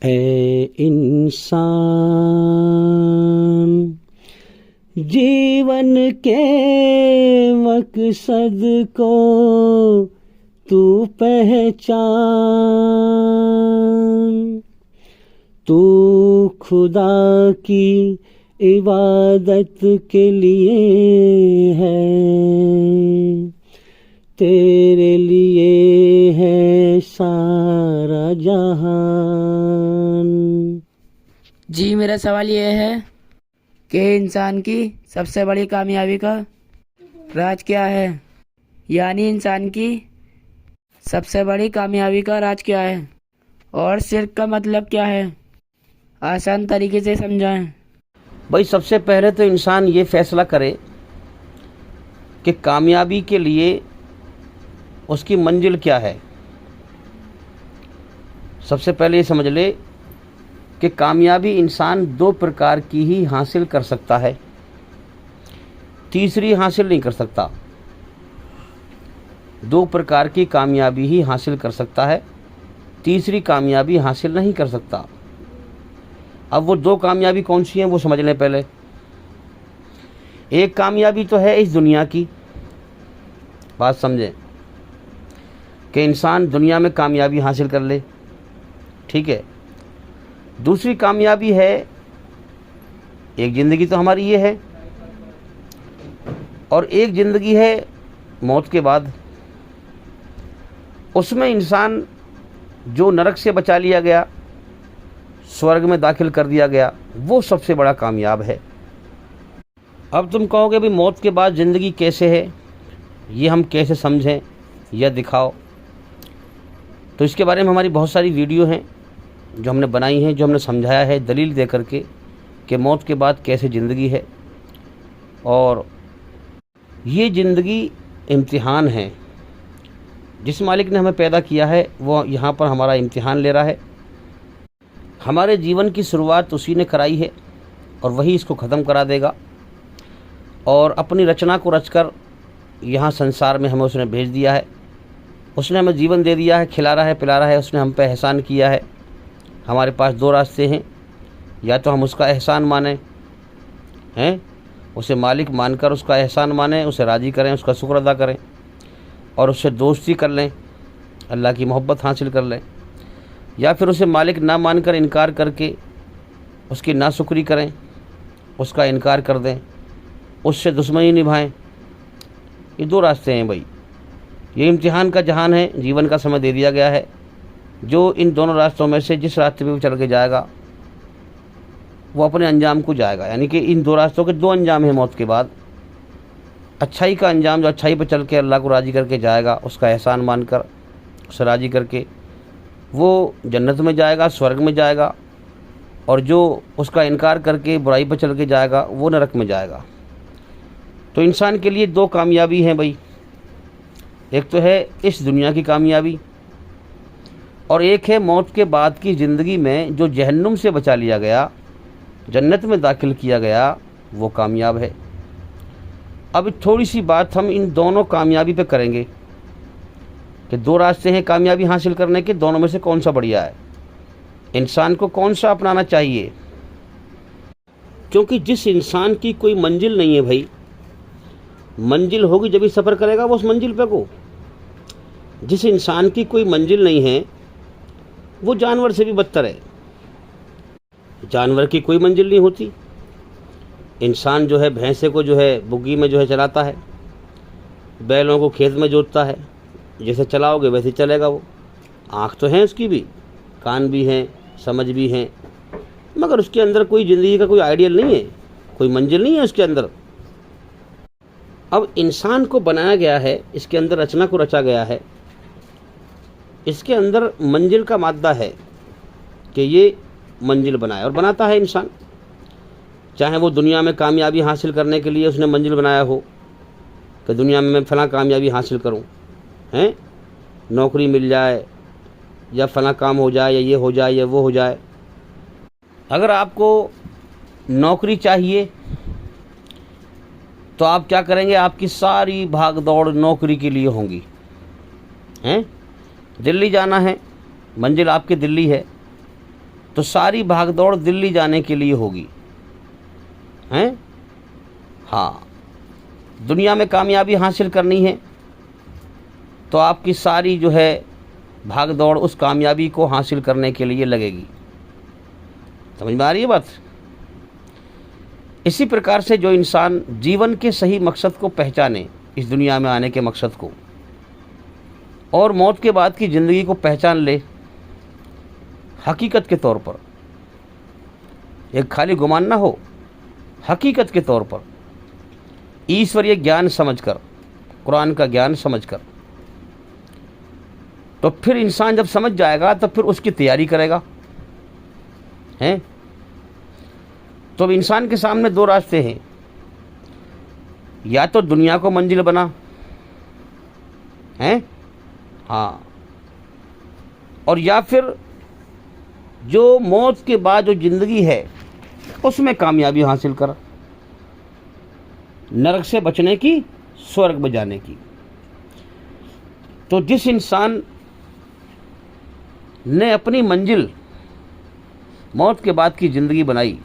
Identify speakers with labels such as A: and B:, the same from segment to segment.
A: ए इंसान, जीवन के मकसद को तू पहचान। तू खुदा की इबादत के लिए है, तेरे लिए है सारा जहान।
B: जी, मेरा सवाल ये है कि इंसान की सबसे बड़ी कामयाबी का राज क्या है? यानी इंसान की सबसे बड़ी कामयाबी का राज क्या है और शिर्क का मतलब क्या है? आसान तरीके से समझाएं।
A: भाई, सबसे पहले तो इंसान ये फैसला करे कि कामयाबी के लिए उसकी मंजिल क्या है। सबसे पहले ये समझ ले कि कामयाबी इंसान दो प्रकार की ही हासिल कर सकता है, तीसरी हासिल नहीं कर सकता। दो प्रकार की कामयाबी ही हासिल कर सकता है, तीसरी कामयाबी हासिल नहीं कर सकता। अब वो दो कामयाबी कौन सी हैं वो समझ लें पहले। एक कामयाबी तो है इस दुनिया की, बात समझें, कि इंसान दुनिया में कामयाबी हासिल कर ले, ठीक है। दूसरी कामयाबी है, एक ज़िंदगी तो हमारी ये है और एक ज़िंदगी है मौत के बाद। उसमें इंसान जो नरक से बचा लिया गया, स्वर्ग में दाखिल कर दिया गया, वो सबसे बड़ा कामयाब है। अब तुम कहोगे भाई मौत के बाद ज़िंदगी कैसे है, ये हम कैसे समझें या दिखाओ। तो इसके बारे में हमारी बहुत सारी वीडियो हैं जो हमने बनाई हैं, जो हमने समझाया है दलील दे करके कि मौत के बाद कैसे ज़िंदगी है। और ये ज़िंदगी इम्तिहान है। जिस मालिक ने हमें पैदा किया है वो यहाँ पर हमारा इम्तिहान ले रहा है। हमारे जीवन की शुरुआत उसी ने कराई है और वही इसको ख़त्म करा देगा। और अपनी रचना को रचकर यहाँ संसार में हमें उसने भेज दिया है। उसने हमें जीवन दे दिया है, खिला रहा है, पिला रहा है। उसने हम पे एहसान किया है। हमारे पास दो रास्ते हैं, या तो हम उसका एहसान मानें, हैं, उसे मालिक मानकर उसका एहसान मानें, उसे राज़ी करें, उसका शुक्र अदा करें और उससे दोस्ती कर लें, अल्लाह की मोहब्बत हासिल कर लें, या फिर उसे मालिक ना मानकर इनकार करके उसकी नाशुक्री करें, उसका इनकार कर दें, उससे दुश्मनी निभाएं। ये दो रास्ते हैं भाई। ये इम्तिहान का जहान है, जीवन का समय दे दिया गया है। जो इन दोनों रास्तों में से जिस रास्ते पे चल के जाएगा वो अपने अंजाम को जाएगा। यानी कि इन दो रास्तों के दो अंजाम हैं मौत के बाद। अच्छाई का अंजाम, जो अच्छाई पर चल के अल्लाह को राज़ी करके जाएगा, उसका एहसान मानकर उसे राज़ी करके, वो जन्नत में जाएगा, स्वर्ग में जाएगा। और जो उसका इनकार करके बुराई पर चल के जाएगा वो नरक में जाएगा। तो इंसान के लिए दो कामयाबी हैं भाई। एक तो है इस दुनिया की कामयाबी और एक है मौत के बाद की ज़िंदगी में जो जहन्नुम से बचा लिया गया, जन्नत में दाखिल किया गया, वो कामयाब है। अब थोड़ी सी बात हम इन दोनों कामयाबी पे करेंगे कि दो रास्ते हैं कामयाबी हासिल करने के, दोनों में से कौन सा बढ़िया है, इंसान को कौन सा अपनाना चाहिए। क्योंकि जिस इंसान की कोई मंजिल नहीं है भाई, मंजिल होगी जब ही सफ़र करेगा वो उस मंजिल पे को। जिस इंसान की कोई मंजिल नहीं है वो जानवर से भी बदतर है। जानवर की कोई मंजिल नहीं होती। इंसान जो है भैंसे को जो है बुग्गी में जो है चलाता है, बैलों को खेत में जोतता है, जैसे चलाओगे वैसे चलेगा वो। आँख तो है उसकी भी, कान भी हैं, समझ भी हैं, मगर उसके अंदर कोई ज़िंदगी का कोई आइडियल नहीं है, कोई मंजिल नहीं है उसके अंदर। अब इंसान को बनाया गया है, इसके अंदर रचना को रचा गया है, इसके अंदर मंजिल का मादा है कि ये मंजिल बनाए और बनाता है इंसान। चाहे वो दुनिया में कामयाबी हासिल करने के लिए उसने मंजिल बनाया हो कि दुनिया में मैं फ़लाँ कामयाबी हासिल करूं, हैं, नौकरी मिल जाए या फ़लाँ काम हो जाए या ये हो जाए या वो हो जाए। अगर आपको नौकरी चाहिए तो आप क्या करेंगे, आपकी सारी भाग दौड़ नौकरी के लिए होंगी, हैं। दिल्ली जाना है, मंजिल आपकी दिल्ली है, तो सारी भागदौड़ दिल्ली जाने के लिए होगी, हैं? हाँ, दुनिया में कामयाबी हासिल करनी है तो आपकी सारी जो है भागदौड़ उस कामयाबी को हासिल करने के लिए लगेगी। समझ में आ रही है बात? इसी प्रकार से जो इंसान जीवन के सही मकसद को पहचाने, इस दुनिया में आने के मकसद को, और मौत के बाद की ज़िंदगी को पहचान ले हकीकत के तौर पर, एक खाली गुमान ना हो, हकीकत के तौर पर, ईश्वरीय ज्ञान समझकर, कुरान का ज्ञान समझकर, तो फिर इंसान जब समझ जाएगा तो फिर उसकी तैयारी करेगा, हैं? तो अब इंसान के सामने दो रास्ते हैं, या तो दुनिया को मंजिल बना, हैं? हाँ, और या फिर जो मौत के बाद जो ज़िंदगी है उसमें कामयाबी हासिल कर, नरक से बचने की, स्वर्ग में जाने की। तो जिस इंसान ने अपनी मंजिल मौत के बाद की ज़िंदगी बनाई,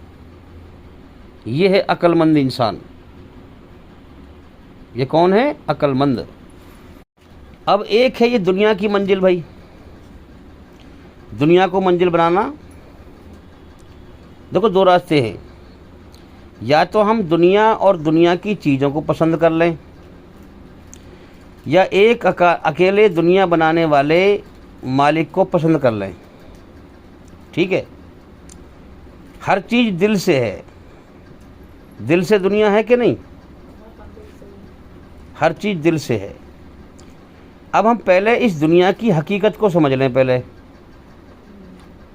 A: ये है अक्लमंद इंसान। ये कौन है? अक्लमंद। अब एक है ये दुनिया की मंजिल भाई, दुनिया को मंजिल बनाना। देखो दो रास्ते हैं, या तो हम दुनिया और दुनिया की चीज़ों को पसंद कर लें, या एक अकेले दुनिया बनाने वाले मालिक को पसंद कर लें। ठीक है? हर चीज़ दिल से है, दिल से दुनिया है कि नहीं? हर चीज़ दिल से है। अब हम पहले इस दुनिया की हकीकत को समझ लें। पहले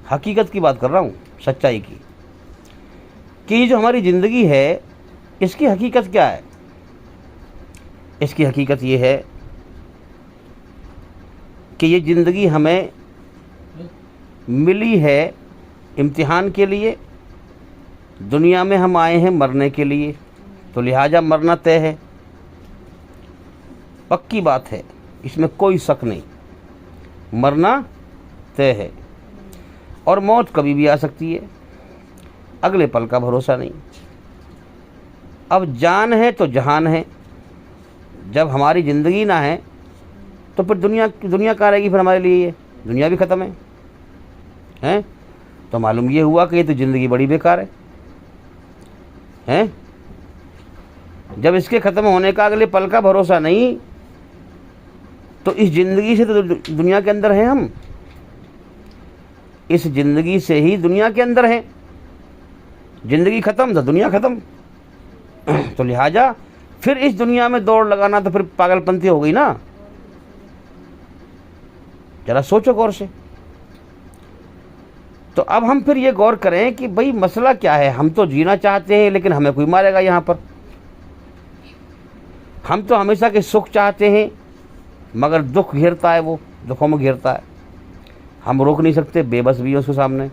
A: हकीकत की बात कर रहा हूँ, सच्चाई की, कि जो हमारी ज़िंदगी है इसकी हकीकत क्या है। इसकी हकीकत ये है कि ये ज़िंदगी हमें मिली है इम्तिहान के लिए, दुनिया में हम आए हैं मरने के लिए, तो लिहाजा मरना तय है, पक्की बात है, इसमें कोई शक नहीं, मरना तय है। और मौत कभी भी आ सकती है, अगले पल का भरोसा नहीं। अब जान है तो जहान है, जब हमारी ज़िंदगी ना है तो फिर दुनिया कहाँ रहेगी फिर हमारे लिए? ये दुनिया भी ख़त्म है, हैं? तो मालूम ये हुआ कि ये तो ज़िंदगी बड़ी बेकार है? जब इसके ख़त्म होने का अगले पल का भरोसा नहीं, तो इस ज़िंदगी से तो दुनिया के अंदर हैं हम, इस ज़िंदगी से ही दुनिया के अंदर हैं। ज़िंदगी ख़त्म तो दुनिया ख़त्म, तो लिहाजा फिर इस दुनिया में दौड़ लगाना तो फिर पागलपंती हो गई ना। जरा सोचो गौर से। तो अब हम फिर ये गौर करें कि भाई मसला क्या है। हम तो जीना चाहते हैं लेकिन हमें कोई मारेगा यहाँ पर। हम तो हमेशा के सुख चाहते हैं मगर दुख घेरता है, वो दुखों में घेरता है, हम रोक नहीं सकते, बेबस भी है उसके सामने।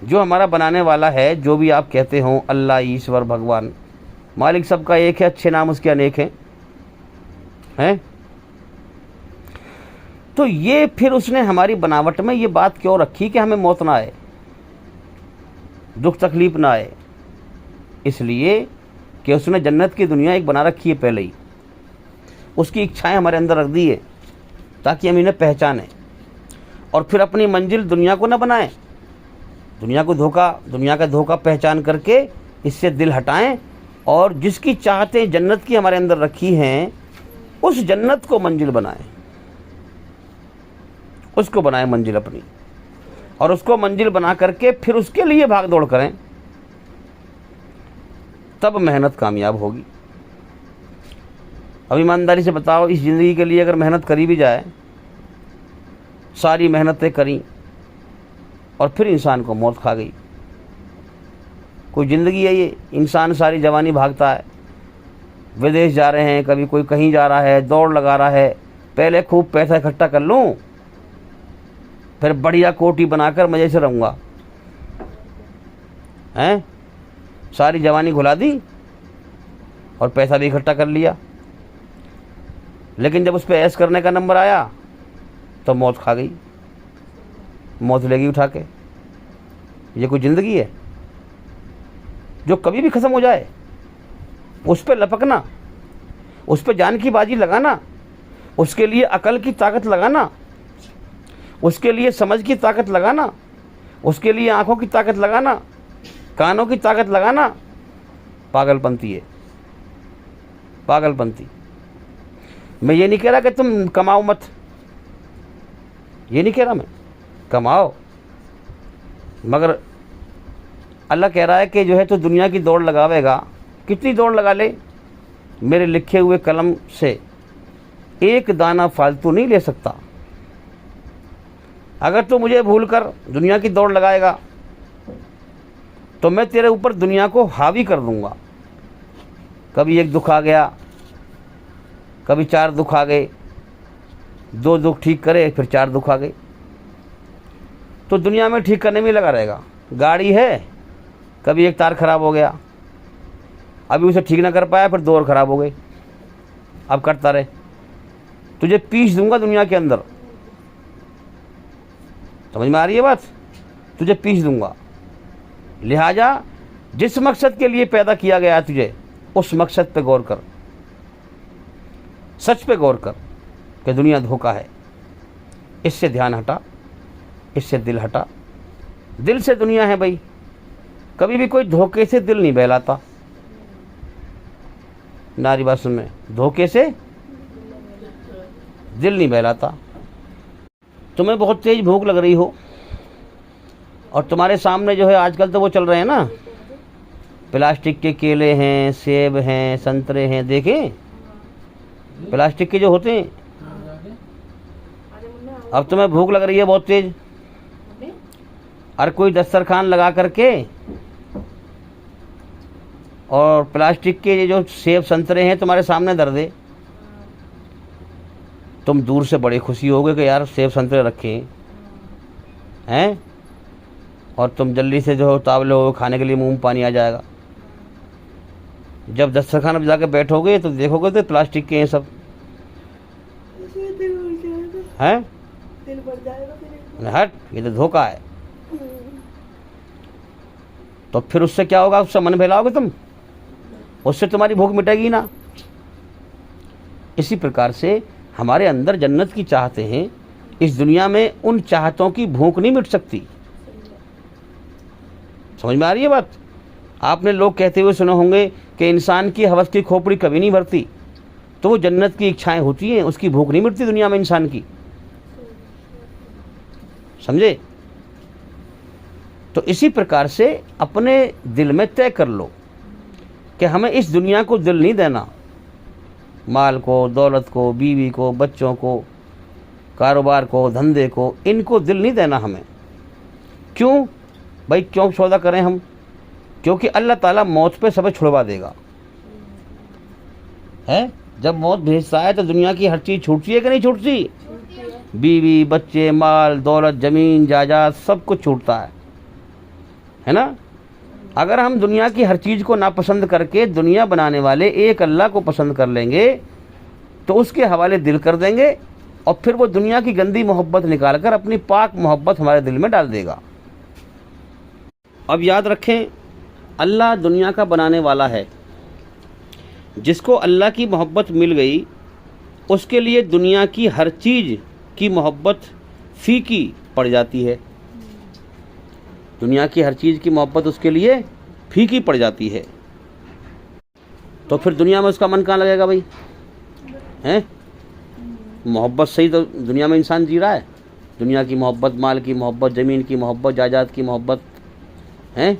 A: जो हमारा बनाने वाला है, जो भी आप कहते हो, अल्लाह, ईश्वर, भगवान, मालिक सबका एक है, अच्छे नाम उसके अनेक हैं? तो ये फिर उसने हमारी बनावट में ये बात क्यों रखी कि हमें मौत ना आए, दुख तकलीफ ना आए? इसलिए कि उसने जन्नत की दुनिया एक बना रखी है पहले ही, उसकी इच्छाएं हमारे अंदर रख दी है ताकि हम इन्हें पहचानें और फिर अपनी मंजिल दुनिया को ना बनाएं, दुनिया का धोखा पहचान करके इससे दिल हटाएं और जिसकी चाहतें जन्नत की हमारे अंदर रखी हैं उस जन्नत को मंजिल बनाएं, उसको बनाएं मंजिल अपनी, और उसको मंजिल बना करके फिर उसके लिए भाग दौड़ करें, तब मेहनत कामयाब होगी। अब ईमानदारी से बताओ, इस ज़िंदगी के लिए अगर मेहनत करी भी जाए, सारी मेहनतें करी और फिर इंसान को मौत खा गई, कोई ज़िंदगी है ये? इंसान सारी जवानी भागता है, विदेश जा रहे हैं, कभी कोई कहीं जा रहा है, दौड़ लगा रहा है, पहले खूब पैसा इकट्ठा कर लूँ, फिर बढ़िया कोठी बनाकर मज़े से रहूँगा, हैं? सारी जवानी घुला दी और पैसा भी इकट्ठा कर लिया, लेकिन जब उस पर ऐश करने का नंबर आया तो मौत खा गई। मौत लेगी उठा के। ये कोई ज़िंदगी है जो कभी भी ख़त्म हो जाए? उस पर लपकना, उस पर जान की बाजी लगाना, उसके लिए अकल की ताकत लगाना, उसके लिए समझ की ताकत लगाना, उसके लिए आँखों की ताकत लगाना, कानों की ताकत लगाना, पागलपंती है, पागलपंती। मैं ये नहीं कह रहा कि तुम कमाओ मत, ये नहीं कह रहा मैं, कमाओ, मगर अल्लाह कह रहा है कि जो है तो दुनिया की दौड़ लगावेगा। कितनी दौड़ लगा ले, मेरे लिखे हुए कलम से एक दाना फालतू नहीं ले सकता। अगर तू मुझे भूलकर दुनिया की दौड़ लगाएगा तो मैं तेरे ऊपर दुनिया को हावी कर दूंगा। कभी एक दुख आ गया, कभी 4 दुख आ गए, 2 दुख ठीक करे फिर 4 दुख आ गए, तो दुनिया में ठीक करने में लगा रहेगा। गाड़ी है, कभी एक तार खराब हो गया, अभी उसे ठीक ना कर पाया, फिर 2 और खराब हो गए, अब करता रहे। तुझे पीस दूंगा दुनिया के अंदर, समझ में आ रही है बात? तुझे पीस दूंगा। लिहाजा जिस मकसद के लिए पैदा किया गया तुझे, उस मकसद पे गौर कर, सच पे गौर कर कि दुनिया धोखा है। इससे ध्यान हटा, इससे दिल हटा। दिल से दुनिया है भाई, कभी भी कोई धोखे से दिल नहीं बहलाता। नारी बात सुन में, धोखे से दिल नहीं बहलाता। तुम्हें बहुत तेज भूख लग रही हो और तुम्हारे सामने जो है आजकल तो वो चल रहे हैं ना, प्लास्टिक के केले हैं, सेब हैं, संतरे हैं, देखें प्लास्टिक के जो होते हैं। अब तुम्हें भूख लग रही है बहुत तेज, और कोई दस्तरखान लगा करके और प्लास्टिक के जो सेब संतरे हैं तुम्हारे सामने धर दे, तुम दूर से बड़ी खुशी होगे कि यार सेब संतरे रखे हैं, और तुम जल्दी से जो उतावले हो खाने के लिए मुंह में पानी आ जाएगा। जब दस्तरखान में जाके बैठोगे तो देखोगे तो प्लास्टिक के हैं सब, हैं? हट, ये तो धोखा है। तो फिर उससे क्या होगा? उससे मन बहलाओगे तुम, उससे तुम्हारी भूख मिटेगी ना। इसी प्रकार से हमारे अंदर जन्नत की चाहते हैं, इस दुनिया में उन चाहतों की भूख नहीं मिट सकती। समझ में आ रही है बात? आपने लोग कहते हुए सुने होंगे कि इंसान की हवस की खोपड़ी कभी नहीं भरती, तो वो जन्नत की इच्छाएं होती हैं, उसकी भूख नहीं मिटती दुनिया में इंसान की। समझे? तो इसी प्रकार से अपने दिल में तय कर लो कि हमें इस दुनिया को दिल नहीं देना, माल को, दौलत को, बीवी को, बच्चों को, कारोबार को, धंधे को, इनको दिल नहीं देना हमें। क्यों भाई, क्यों सौदा करें हम? क्योंकि अल्लाह ताला मौत पे सब छुड़वा देगा, है? जब मौत भेजता है तो दुनिया की हर चीज़ छूटती है कि नहीं छूटती? बीवी, बच्चे, माल, दौलत, ज़मीन, जायदाद, सब कुछ छूटता है ना? अगर हम दुनिया की हर चीज़ को नापसंद करके दुनिया बनाने वाले एक अल्लाह को पसंद कर लेंगे तो उसके हवाले दिल कर देंगे, और फिर वो दुनिया की गंदी मोहब्बत निकाल कर अपनी पाक मोहब्बत हमारे दिल में डाल देगा। अब याद रखें, अल्लाह दुनिया का बनाने वाला है। जिसको अल्लाह की मोहब्बत मिल गई उसके लिए दुनिया की हर चीज़ की मोहब्बत फीकी पड़ जाती है। दुनिया की हर चीज़ की मोहब्बत उसके लिए फीकी पड़ जाती है। तो फिर दुनिया में उसका मन कहाँ लगेगा भाई? हैं? मोहब्बत सही तो दुनिया में इंसान जी रहा है, दुनिया की मोहब्बत, माल की मोहब्बत, ज़मीन की मोहब्बत, जायदाद की मोहब्बत, हैं?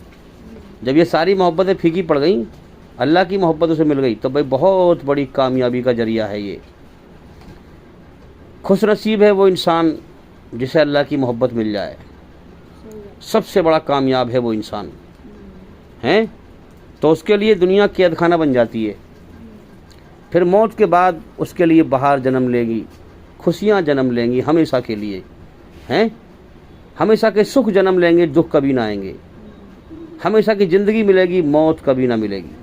A: जब ये सारी मोहब्बतें फीकी पड़ गई, अल्लाह की मोहब्बत उसे मिल गई, तो भाई बहुत बड़ी कामयाबी का जरिया है ये। खुशनसीब है वो इंसान जिसे अल्लाह की मोहब्बत मिल जाए, सबसे बड़ा कामयाब है वो इंसान, हैं? तो उसके लिए दुनिया कैद खाना बन जाती है। फिर मौत के बाद उसके लिए बहार जन्म लेगी, खुशियाँ जन्म लेंगी हमेशा के लिए, हैं? हमेशा के सुख जन्म लेंगे, दुख कभी ना आएंगे, हमेशा की ज़िंदगी मिलेगी, मौत कभी ना मिलेगी,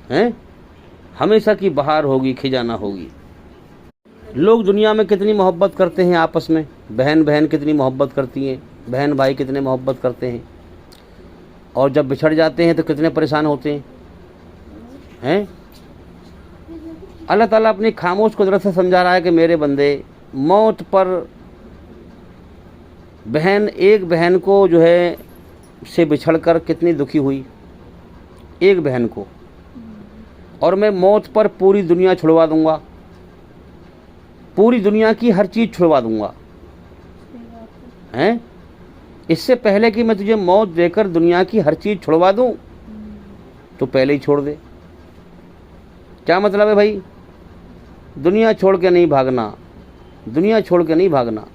A: हैं? हमेशा की बहार होगी, खिजाना होगी। लोग दुनिया में कितनी मोहब्बत करते हैं आपस में, बहन बहन कितनी मोहब्बत करती हैं, बहन भाई कितने मोहब्बत करते हैं, और जब बिछड़ जाते हैं तो कितने परेशान होते हैं। अल्लाह ताला अपनी खामोश कुदरत से समझा रहा है कि मेरे बंदे, मौत पर एक बहन को जो है से बिछड़कर कितनी दुखी हुई, एक बहन को, और मैं मौत पर पूरी दुनिया छुड़वा दूंगा, पूरी दुनिया की हर चीज़ छुड़वा दूंगा। हैं, इससे पहले कि मैं तुझे मौत देकर दुनिया की हर चीज़ छुड़वा दूं तो पहले ही छोड़ दे। क्या मतलब है भाई? दुनिया छोड़ के नहीं भागना, दुनिया छोड़ के नहीं भागना।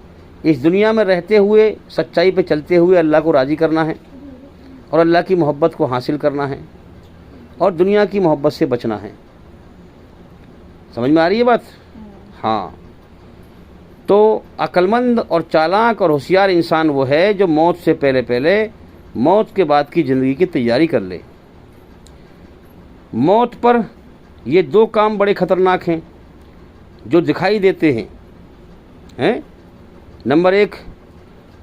A: इस दुनिया में रहते हुए सच्चाई पे चलते हुए अल्लाह को राज़ी करना है और अल्लाह की मोहब्बत को हासिल करना है और दुनिया की मोहब्बत से बचना है। समझ में आ रही है बात? हाँ। तो अक्लमंद और चालाक और होशियार इंसान वो है जो मौत से पहले पहले मौत के बाद की ज़िंदगी की तैयारी कर ले। मौत पर ये दो काम बड़े ख़तरनाक हैं जो दिखाई देते हैं। नंबर एक,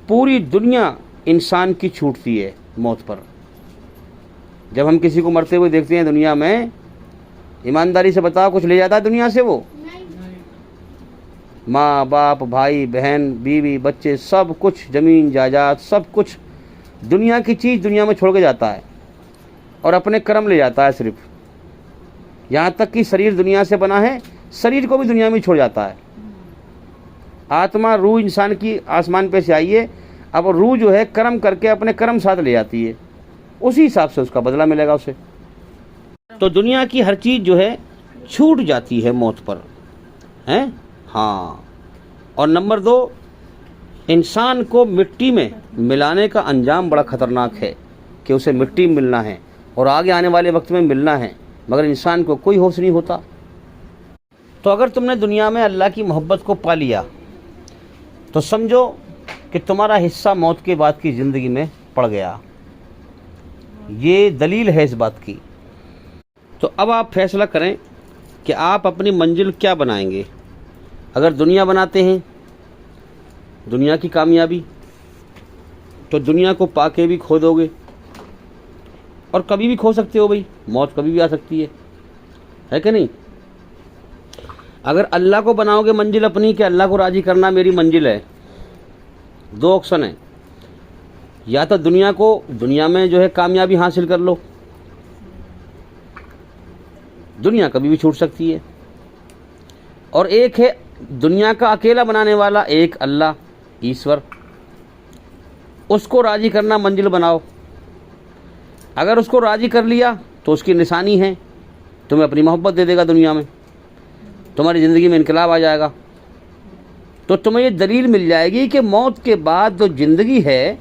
A: पूरी दुनिया इंसान की छूटती है मौत पर। जब हम किसी को मरते हुए देखते हैं दुनिया में, ईमानदारी से बताओ कुछ ले जाता है दुनिया से वो? माँ बाप, भाई बहन, बीवी, बच्चे, सब कुछ, ज़मीन जायदाद, सब कुछ दुनिया की चीज़ दुनिया में छोड़ के जाता है और अपने कर्म ले जाता है सिर्फ। यहाँ तक कि शरीर दुनिया से बना है, शरीर को भी दुनिया में छोड़ जाता है। आत्मा, रूह इंसान की आसमान पे से आई है, अब रूह जो है कर्म करके अपने कर्म साथ ले जाती है, उसी हिसाब से उसका बदला मिलेगा उसे। तो दुनिया की हर चीज़ जो है छूट जाती है मौत पर, हैं? हाँ। और नंबर दो, इंसान को मिट्टी में मिलाने का अंजाम बड़ा ख़तरनाक है कि उसे मिट्टी में मिलना है और आगे आने वाले वक्त में मिलना है, मगर इंसान को कोई होश नहीं होता। तो अगर तुमने दुनिया में अल्लाह की मोहब्बत को पा लिया तो समझो कि तुम्हारा हिस्सा मौत के बाद की ज़िंदगी में पड़ गया। ये दलील है इस बात की। तो अब आप फैसला करें कि आप अपनी मंजिल क्या बनाएंगे। अगर दुनिया बनाते हैं, दुनिया की कामयाबी, तो दुनिया को पाके भी खो दोगे और कभी भी खो सकते हो भाई, मौत कभी भी आ सकती है कि नहीं? अगर अल्लाह को बनाओगे मंजिल अपनी कि अल्लाह को राज़ी करना मेरी मंजिल है, दो ऑप्शन है। या तो दुनिया में जो है कामयाबी हासिल कर लो, दुनिया कभी भी छूट सकती है, और एक है दुनिया का अकेला बनाने वाला एक अल्लाह, ईश्वर, उसको राज़ी करना मंजिल बनाओ। अगर उसको राज़ी कर लिया तो उसकी निशानी है, तुम्हें अपनी मोहब्बत दे देगा दुनिया में, तुम्हारी ज़िंदगी में इनकलाब आ जाएगा। तो तुम्हें ये दलील मिल जाएगी कि मौत के बाद जो ज़िंदगी है,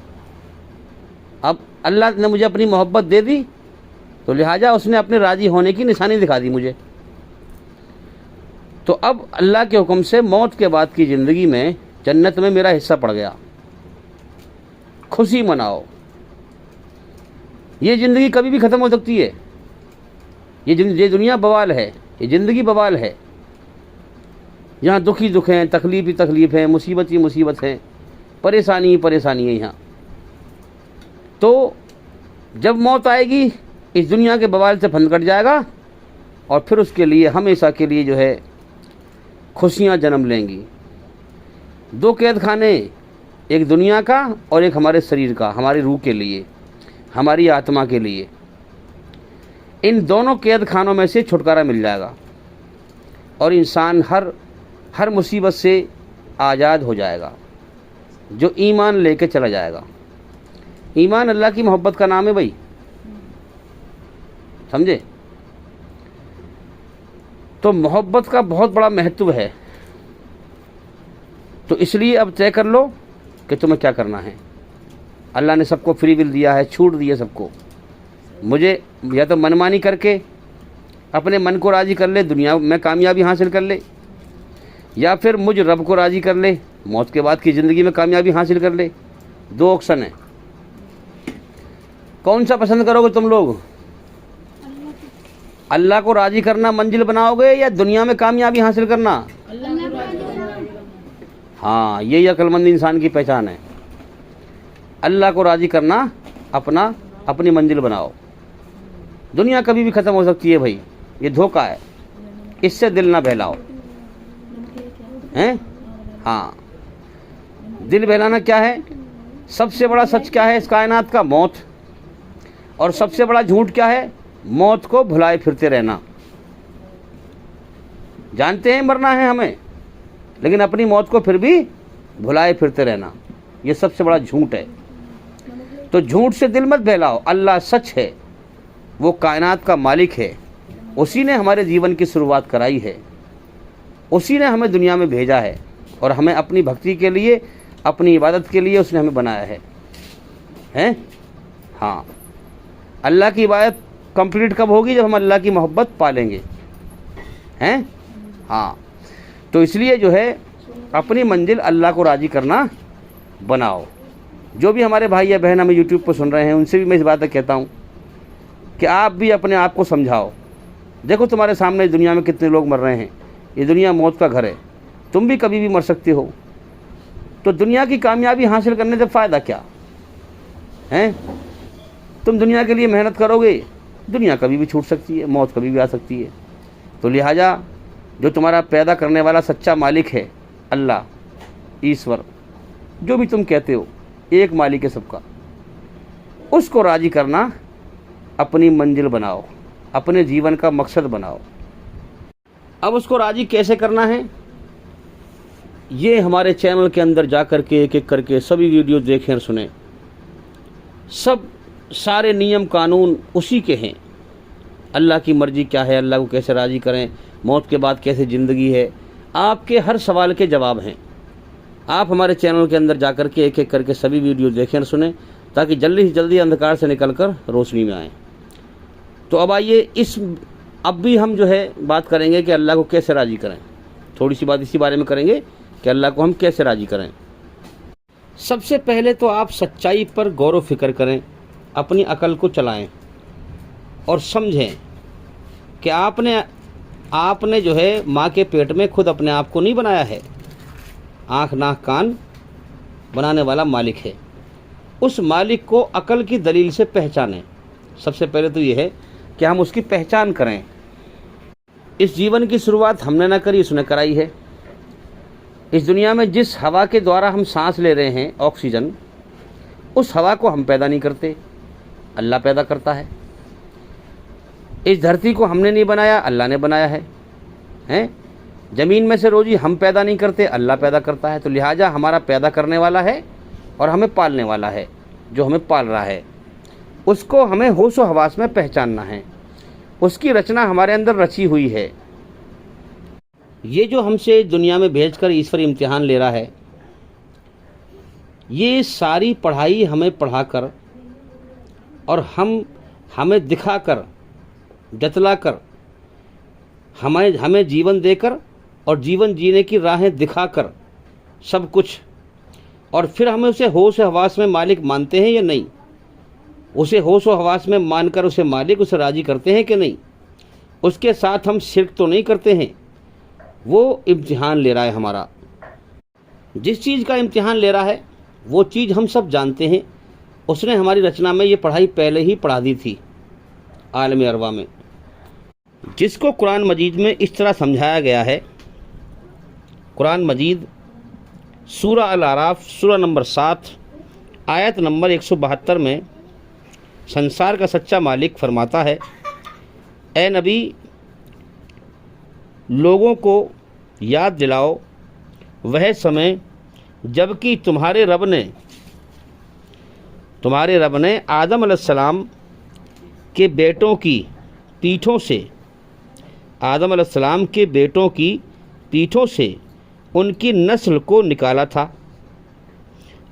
A: अब अल्लाह ने मुझे अपनी मोहब्बत दे दी तो लिहाजा उसने अपने राज़ी होने की निशानी दिखा दी मुझे। तो अब अल्लाह के हुक्म से मौत के बाद की ज़िंदगी में जन्नत में मेरा हिस्सा पड़ गया, खुशी मनाओ। ये ज़िंदगी कभी भी ख़त्म हो सकती है। ये दुनिया बवाल है, ये ज़िंदगी बवाल है। यहाँ दुख ही दुख हैं, तकलीफ़ ही तकलीफ़ है, मुसीबत ही मुसीबत है, परेशानी ही परेशानी है यहाँ। तो जब मौत आएगी इस दुनिया के बवाल से फंद कट जाएगा और फिर उसके लिए हमेशा के लिए जो है खुशियाँ जन्म लेंगी। दो कैद खाने, एक दुनिया का और एक हमारे शरीर का, हमारी रूह के लिए, हमारी आत्मा के लिए। इन दोनों कैद खानों में से छुटकारा मिल जाएगा और इंसान हर मुसीबत से आज़ाद हो जाएगा जो ईमान लेके चला जाएगा। ईमान अल्लाह की मोहब्बत का नाम है भाई, समझे? तो मोहब्बत का बहुत बड़ा महत्व है। तो इसलिए अब तय कर लो कि तुम्हें क्या करना है। अल्लाह ने सबको फ्री विल दिया है, छूट दी है सबको। मुझे या तो मनमानी करके अपने मन को राज़ी कर ले, दुनिया में कामयाबी हासिल कर ले, या फिर मुझ रब को राज़ी कर ले, मौत के बाद की ज़िंदगी में कामयाबी हासिल कर ले। दो ऑप्शन है, कौन सा पसंद करोगे तुम लोग? अल्लाह को राज़ी करना मंजिल बनाओगे या दुनिया में कामयाबी हासिल करना? हाँ, यही अक्लमंद इंसान की पहचान है। अल्लाह को राज़ी करना अपनी मंजिल बनाओ। दुनिया कभी भी ख़त्म हो सकती है भाई, ये धोखा है, इससे दिल ना बहलाओ। हैं? हाँ, दिल बहलाना क्या है? सबसे बड़ा सच क्या है इस कायनात का? मौत। और सबसे बड़ा झूठ क्या है? मौत को भुलाए फिरते रहना। जानते हैं मरना है हमें, लेकिन अपनी मौत को फिर भी भुलाए फिरते रहना, ये सबसे बड़ा झूठ है। तो झूठ से दिल मत बहलाओ। अल्लाह सच है, वो कायनात का मालिक है, उसी ने हमारे जीवन की शुरुआत कराई है, उसी ने हमें दुनिया में भेजा है और हमें अपनी भक्ति के लिए, अपनी इबादत के लिए उसने हमें बनाया है। हैं? हाँ, अल्लाह की इबादत कंप्लीट कब होगी? जब हम अल्लाह की मोहब्बत पालेंगे। हैं? हाँ, तो इसलिए जो है अपनी मंजिल अल्लाह को राज़ी करना बनाओ। जो भी हमारे भाई या बहन हमें यूट्यूब पर सुन रहे हैं, उनसे भी मैं इस बात कहता हूँ कि आप भी अपने आप को समझाओ। देखो तुम्हारे सामने इस दुनिया में कितने लोग मर रहे हैं, ये दुनिया मौत का घर है, तुम भी कभी भी मर सकते हो। तो दुनिया की कामयाबी हासिल करने से फ़ायदा क्या है? तुम दुनिया के लिए मेहनत करोगे, दुनिया कभी भी छूट सकती है, मौत कभी भी आ सकती है। तो लिहाजा जो तुम्हारा पैदा करने वाला सच्चा मालिक है, अल्लाह, ईश्वर, जो भी तुम कहते हो, एक मालिक है सबका, उसको राज़ी करना अपनी मंजिल बनाओ, अपने जीवन का मकसद बनाओ। अब उसको राज़ी कैसे करना है, ये हमारे चैनल के अंदर जा कर के एक एक करके सभी वीडियो देखें और सुने। सब सारे नियम कानून उसी के हैं। अल्लाह की मर्ज़ी क्या है, अल्लाह को कैसे राज़ी करें, मौत के बाद कैसे ज़िंदगी है, आपके हर सवाल के जवाब हैं। आप हमारे चैनल के अंदर जा कर के एक एक करके सभी वीडियो देखें और सुने, ताकि जल्दी से जल्दी अंधकार से निकलकर रोशनी में आएँ। तो अब आइए, अब भी हम जो है बात करेंगे कि अल्लाह को कैसे राज़ी करें। थोड़ी सी बात इसी बारे में करेंगे कि अल्लाह को हम कैसे राज़ी करें। सबसे पहले तो आप सच्चाई पर गौर व फिक्र करें, अपनी अकल को चलाएं और समझें कि आपने जो है माँ के पेट में खुद अपने आप को नहीं बनाया है। आँख नाक कान बनाने वाला मालिक है। उस मालिक को अकल की दलील से पहचानें। सबसे पहले तो ये है कि हम उसकी पहचान करें। इस जीवन की शुरुआत हमने ना करी, उसने कराई है। इस दुनिया में जिस हवा के द्वारा हम सांस ले रहे हैं, ऑक्सीजन, उस हवा को हम पैदा नहीं करते, अल्लाह पैदा करता है। इस धरती को हमने नहीं बनाया, अल्लाह ने बनाया है। हैं? ज़मीन में से रोज़ी हम पैदा नहीं करते, अल्लाह पैदा करता है। तो लिहाजा हमारा पैदा करने वाला है और हमें पालने वाला है, जो हमें पाल रहा है, उसको हमें होश व हवास में पहचानना है। उसकी रचना हमारे अंदर रची हुई है। ये जो हमसे दुनिया में भेजकर ईश्वर इम्तिहान ले रहा है, ये सारी पढ़ाई हमें पढ़ाकर और हमें दिखाकर, जतलाकर, हमें जीवन देकर और जीवन जीने की राहें दिखाकर सब कुछ, और फिर हमें उसे होश हवास में मालिक मानते हैं या नहीं, उसे होश व हवास में मानकर उसे मालिक, उसे राज़ी करते हैं कि नहीं, उसके साथ हम शिर्क तो नहीं करते हैं, वो इम्तिहान ले रहा है हमारा। जिस चीज़ का इम्तिहान ले रहा है वो चीज़ हम सब जानते हैं। उसने हमारी रचना में ये पढ़ाई पहले ही पढ़ा दी थी आलम अरवा में, जिसको कुरान मजीद में इस तरह समझाया गया है। कुरान मजीद सूरा अल आराफ सूरा नंबर 7 आयत नंबर 172 में संसार का सच्चा मालिक फरमाता है, ए नबी, लोगों को याद दिलाओ वह समय जबकि तुम्हारे रब ने आदम अलैहिस्सलाम के बेटों की पीठों से उनकी नस्ल को निकाला था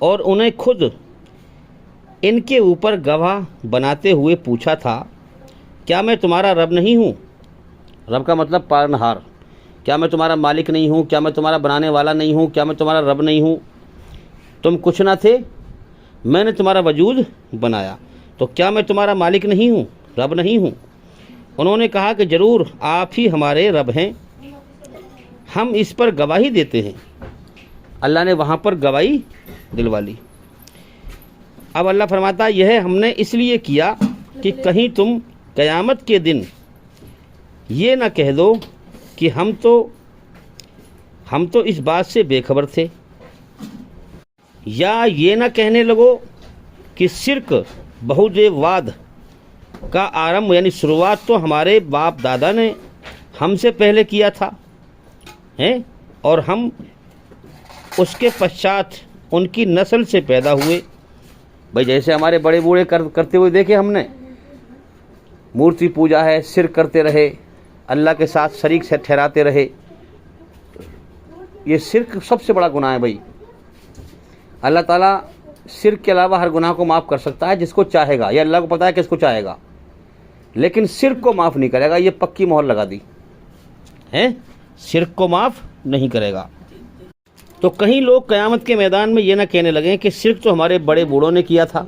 A: और उन्हें खुद इनके ऊपर गवाह बनाते हुए पूछा था, क्या मैं तुम्हारा रब नहीं हूँ? रब का मतलब पालनहार। क्या मैं तुम्हारा मालिक नहीं हूँ? क्या मैं तुम्हारा बनाने वाला नहीं हूँ? क्या मैं तुम्हारा रब नहीं हूँ? तुम कुछ ना थे, मैंने तुम्हारा वजूद बनाया, तो क्या मैं तुम्हारा मालिक नहीं हूँ, रब नहीं हूँ? उन्होंने कहा कि ज़रूर आप ही हमारे रब हैं, हम इस पर गवाही देते हैं। अल्लाह ने वहाँ पर गवाही दिलवा ली। अब अल्लाह फरमाता है यह हमने इसलिए किया कि कहीं तुम क़यामत के दिन ये ना कह दो कि हम तो इस बात से बेखबर थे, या ये ना कहने लगो कि शिर्क बहुदेववाद का आरंभ यानी शुरुआत तो हमारे बाप दादा ने हमसे पहले किया था हैं, और हम उसके पश्चात उनकी नस्ल से पैदा हुए। भाई जैसे हमारे बड़े बूढ़े करते हुए देखे हमने, मूर्ति पूजा है, शिर्क करते रहे, अल्लाह के साथ शरीक से ठहराते रहे। ये शिर्क सबसे बड़ा गुनाह है भाई। अल्लाह ताला शिर्क के अलावा हर गुनाह को माफ़ कर सकता है जिसको चाहेगा, ये अल्लाह को पता है किसको चाहेगा, लेकिन शिर्क को माफ़ नहीं करेगा। ये पक्की मोहर लगा दी है, शिर्क को माफ़ नहीं करेगा। तो कहीं लोग क़यामत के मैदान में ये ना कहने लगे कि शिर्क तो हमारे बड़े बूढ़ों ने किया था,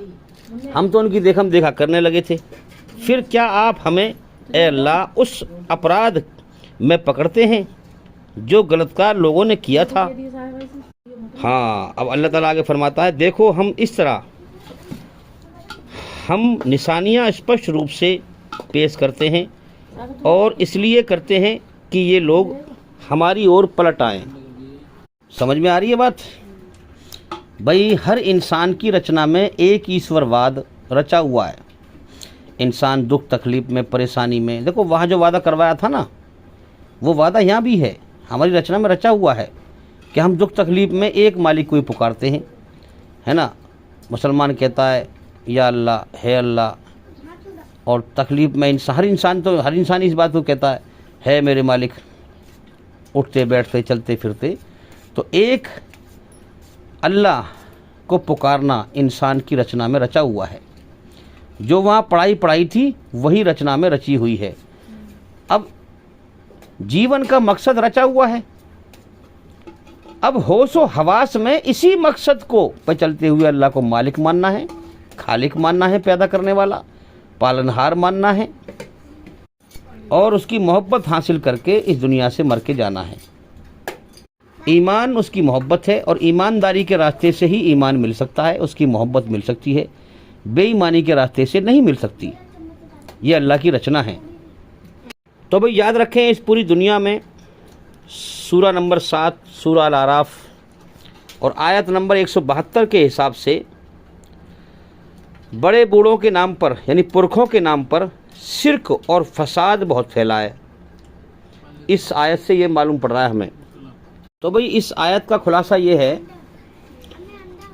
A: हम तो उनकी देखम देखा करने लगे थे, फिर क्या आप हमें ए अल्लाह उस अपराध में पकड़ते हैं जो गलतकार लोगों ने किया था। हाँ, अब अल्लाह ताला आगे फरमाता है देखो हम इस तरह हम निशानियाँ स्पष्ट रूप से पेश करते हैं और इसलिए करते हैं कि ये लोग हमारी ओर पलट आएं। समझ में आ रही है बात? भाई हर इंसान की रचना में एक ईश्वरवाद रचा हुआ है। इंसान दुख तकलीफ़ में, परेशानी में, देखो वहाँ जो वादा करवाया था ना, वो वादा यहाँ भी है, हमारी रचना में रचा हुआ है कि हम दुख तकलीफ़ में एक मालिक को ही पुकारते हैं, है ना। मुसलमान कहता है या अल्लाह, है अल्लाह, और तकलीफ़ में हर इंसान इस बात को कहता है मेरे मालिक, उठते बैठते चलते फिरते। तो एक अल्लाह को पुकारना इंसान की रचना में रचा हुआ है। जो वहाँ पढ़ाई थी वही रचना में रची हुई है। अब जीवन का मकसद रचा हुआ है, अब होशो हवास में इसी मकसद को पर चलते हुए अल्लाह को मालिक मानना है, खालिक मानना है, पैदा करने वाला, पालनहार मानना है, और उसकी मोहब्बत हासिल करके इस दुनिया से मर के जाना है। ईमान उसकी मोहब्बत है और ईमानदारी के रास्ते से ही ईमान मिल सकता है, उसकी मोहब्बत मिल सकती है, बेईमानी के रास्ते से नहीं मिल सकती। ये अल्लाह की रचना है। तो भाई याद रखें, इस पूरी दुनिया में सूरा नंबर 7 सूरा अल आराफ और आयत नंबर 172 के हिसाब से बड़े बूढ़ों के नाम पर यानी पुरखों के नाम पर शिर्क और फसाद बहुत फैला है। इस आयत से ये मालूम पड़ रहा है हमें। तो भाई इस आयत का खुलासा ये है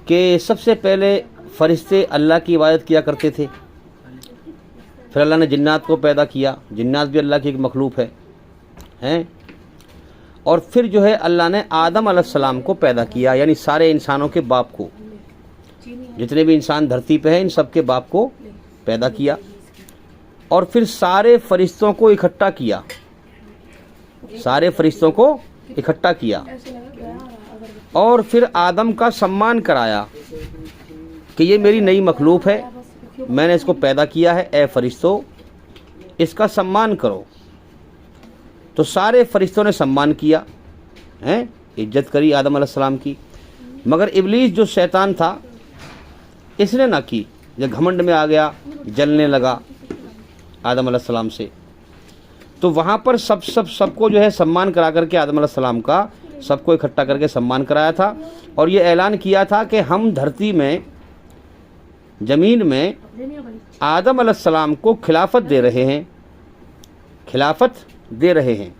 A: कि सबसे पहले फरिश्ते अल्लाह की इबादत किया करते थे, फिर अल्लाह ने जिन्नात को पैदा किया, जिन्नात भी अल्लाह की एक मखलूक हैं, और फिर जो है अल्लाह ने आदम अलैहिस्सलाम को पैदा किया, यानी सारे इंसानों के बाप को, जितने भी इंसान धरती पे हैं इन सब के बाप को पैदा किया, और फिर सारे फरिश्तों को इकट्ठा किया, सारे फरिश्तों को इकट्ठा किया, और फिर आदम का सम्मान कराया कि ये मेरी नई मखलूक है, मैंने इसको पैदा किया है, ए फरिश्तों इसका सम्मान करो। तो सारे फरिश्तों ने सम्मान किया हैं, इज्जत करी आदम अलैहिस्सलाम की। मगर इब्लीस जो शैतान था इसने ना की, जब घमंड में आ गया, जलने लगा आदम अलैहिस्सलाम से। तो वहाँ पर सबको जो है सम्मान करा करके आदम अलैहिस्सलाम का सबको इकट्ठा करके सम्मान कराया था, और ये ऐलान किया था कि हम धरती में, ज़मीन में आदम अलैहिस्सलाम को खिलाफत दे रहे हैं, खिलाफत दे रहे हैं।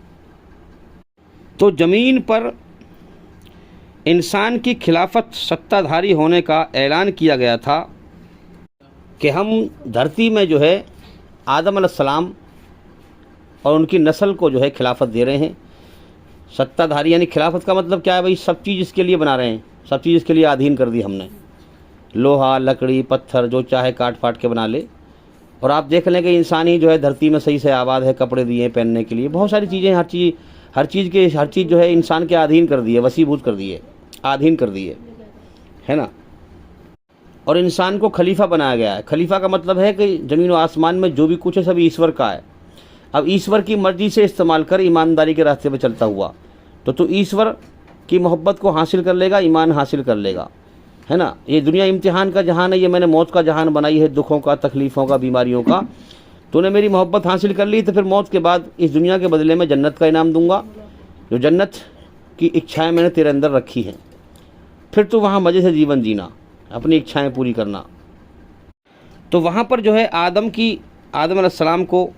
A: तो ज़मीन पर इंसान की खिलाफत सत्ताधारी होने का ऐलान किया गया था कि हम धरती में जो है आदम अलैहिस्सलाम और उनकी नस्ल को जो है खिलाफत दे रहे हैं। सत्ताधारी यानी खिलाफत का मतलब क्या है भाई? सब चीज़ इसके लिए बना रहे हैं, सब चीज़ इसके लिए अधीन कर दी हमने, लोहा लकड़ी पत्थर जो चाहे काट फाट के बना ले। और आप देख लें कि इंसान ही जो है धरती में सही से आबाद है, कपड़े दिए हैं पहनने के लिए, बहुत सारी चीज़ें, हर चीज़ जो है इंसान के अधीन कर दी है, वसीभूत कर दी है, अधीन कर दी है ना। और इंसान को खलीफा बनाया गया है। खलीफा का मतलब है कि ज़मीन व आसमान में जो भी कुछ है सब ईश्वर का है। अब ईश्वर की मर्ज़ी से इस्तेमाल कर ईमानदारी के रास्ते पर चलता हुआ तो ईश्वर की मोहब्बत को हासिल कर लेगा, ईमान हासिल कर लेगा, है ना। ये दुनिया इम्तिहान का जहान है, ये मैंने मौत का जहान बनाई है, दुखों का, तकलीफ़ों का, बीमारियों का। तूने मेरी मोहब्बत हासिल कर ली तो फिर मौत के बाद इस दुनिया के बदले में जन्नत का इनाम दूंगा, जो जन्नत की इच्छाएं मैंने तेरे अंदर रखी हैं। फिर तू वहाँ मज़े से जीवन जीना, अपनी इच्छाएं पूरी करना। तो वहाँ पर जो है आदम अलैहिस्सलाम को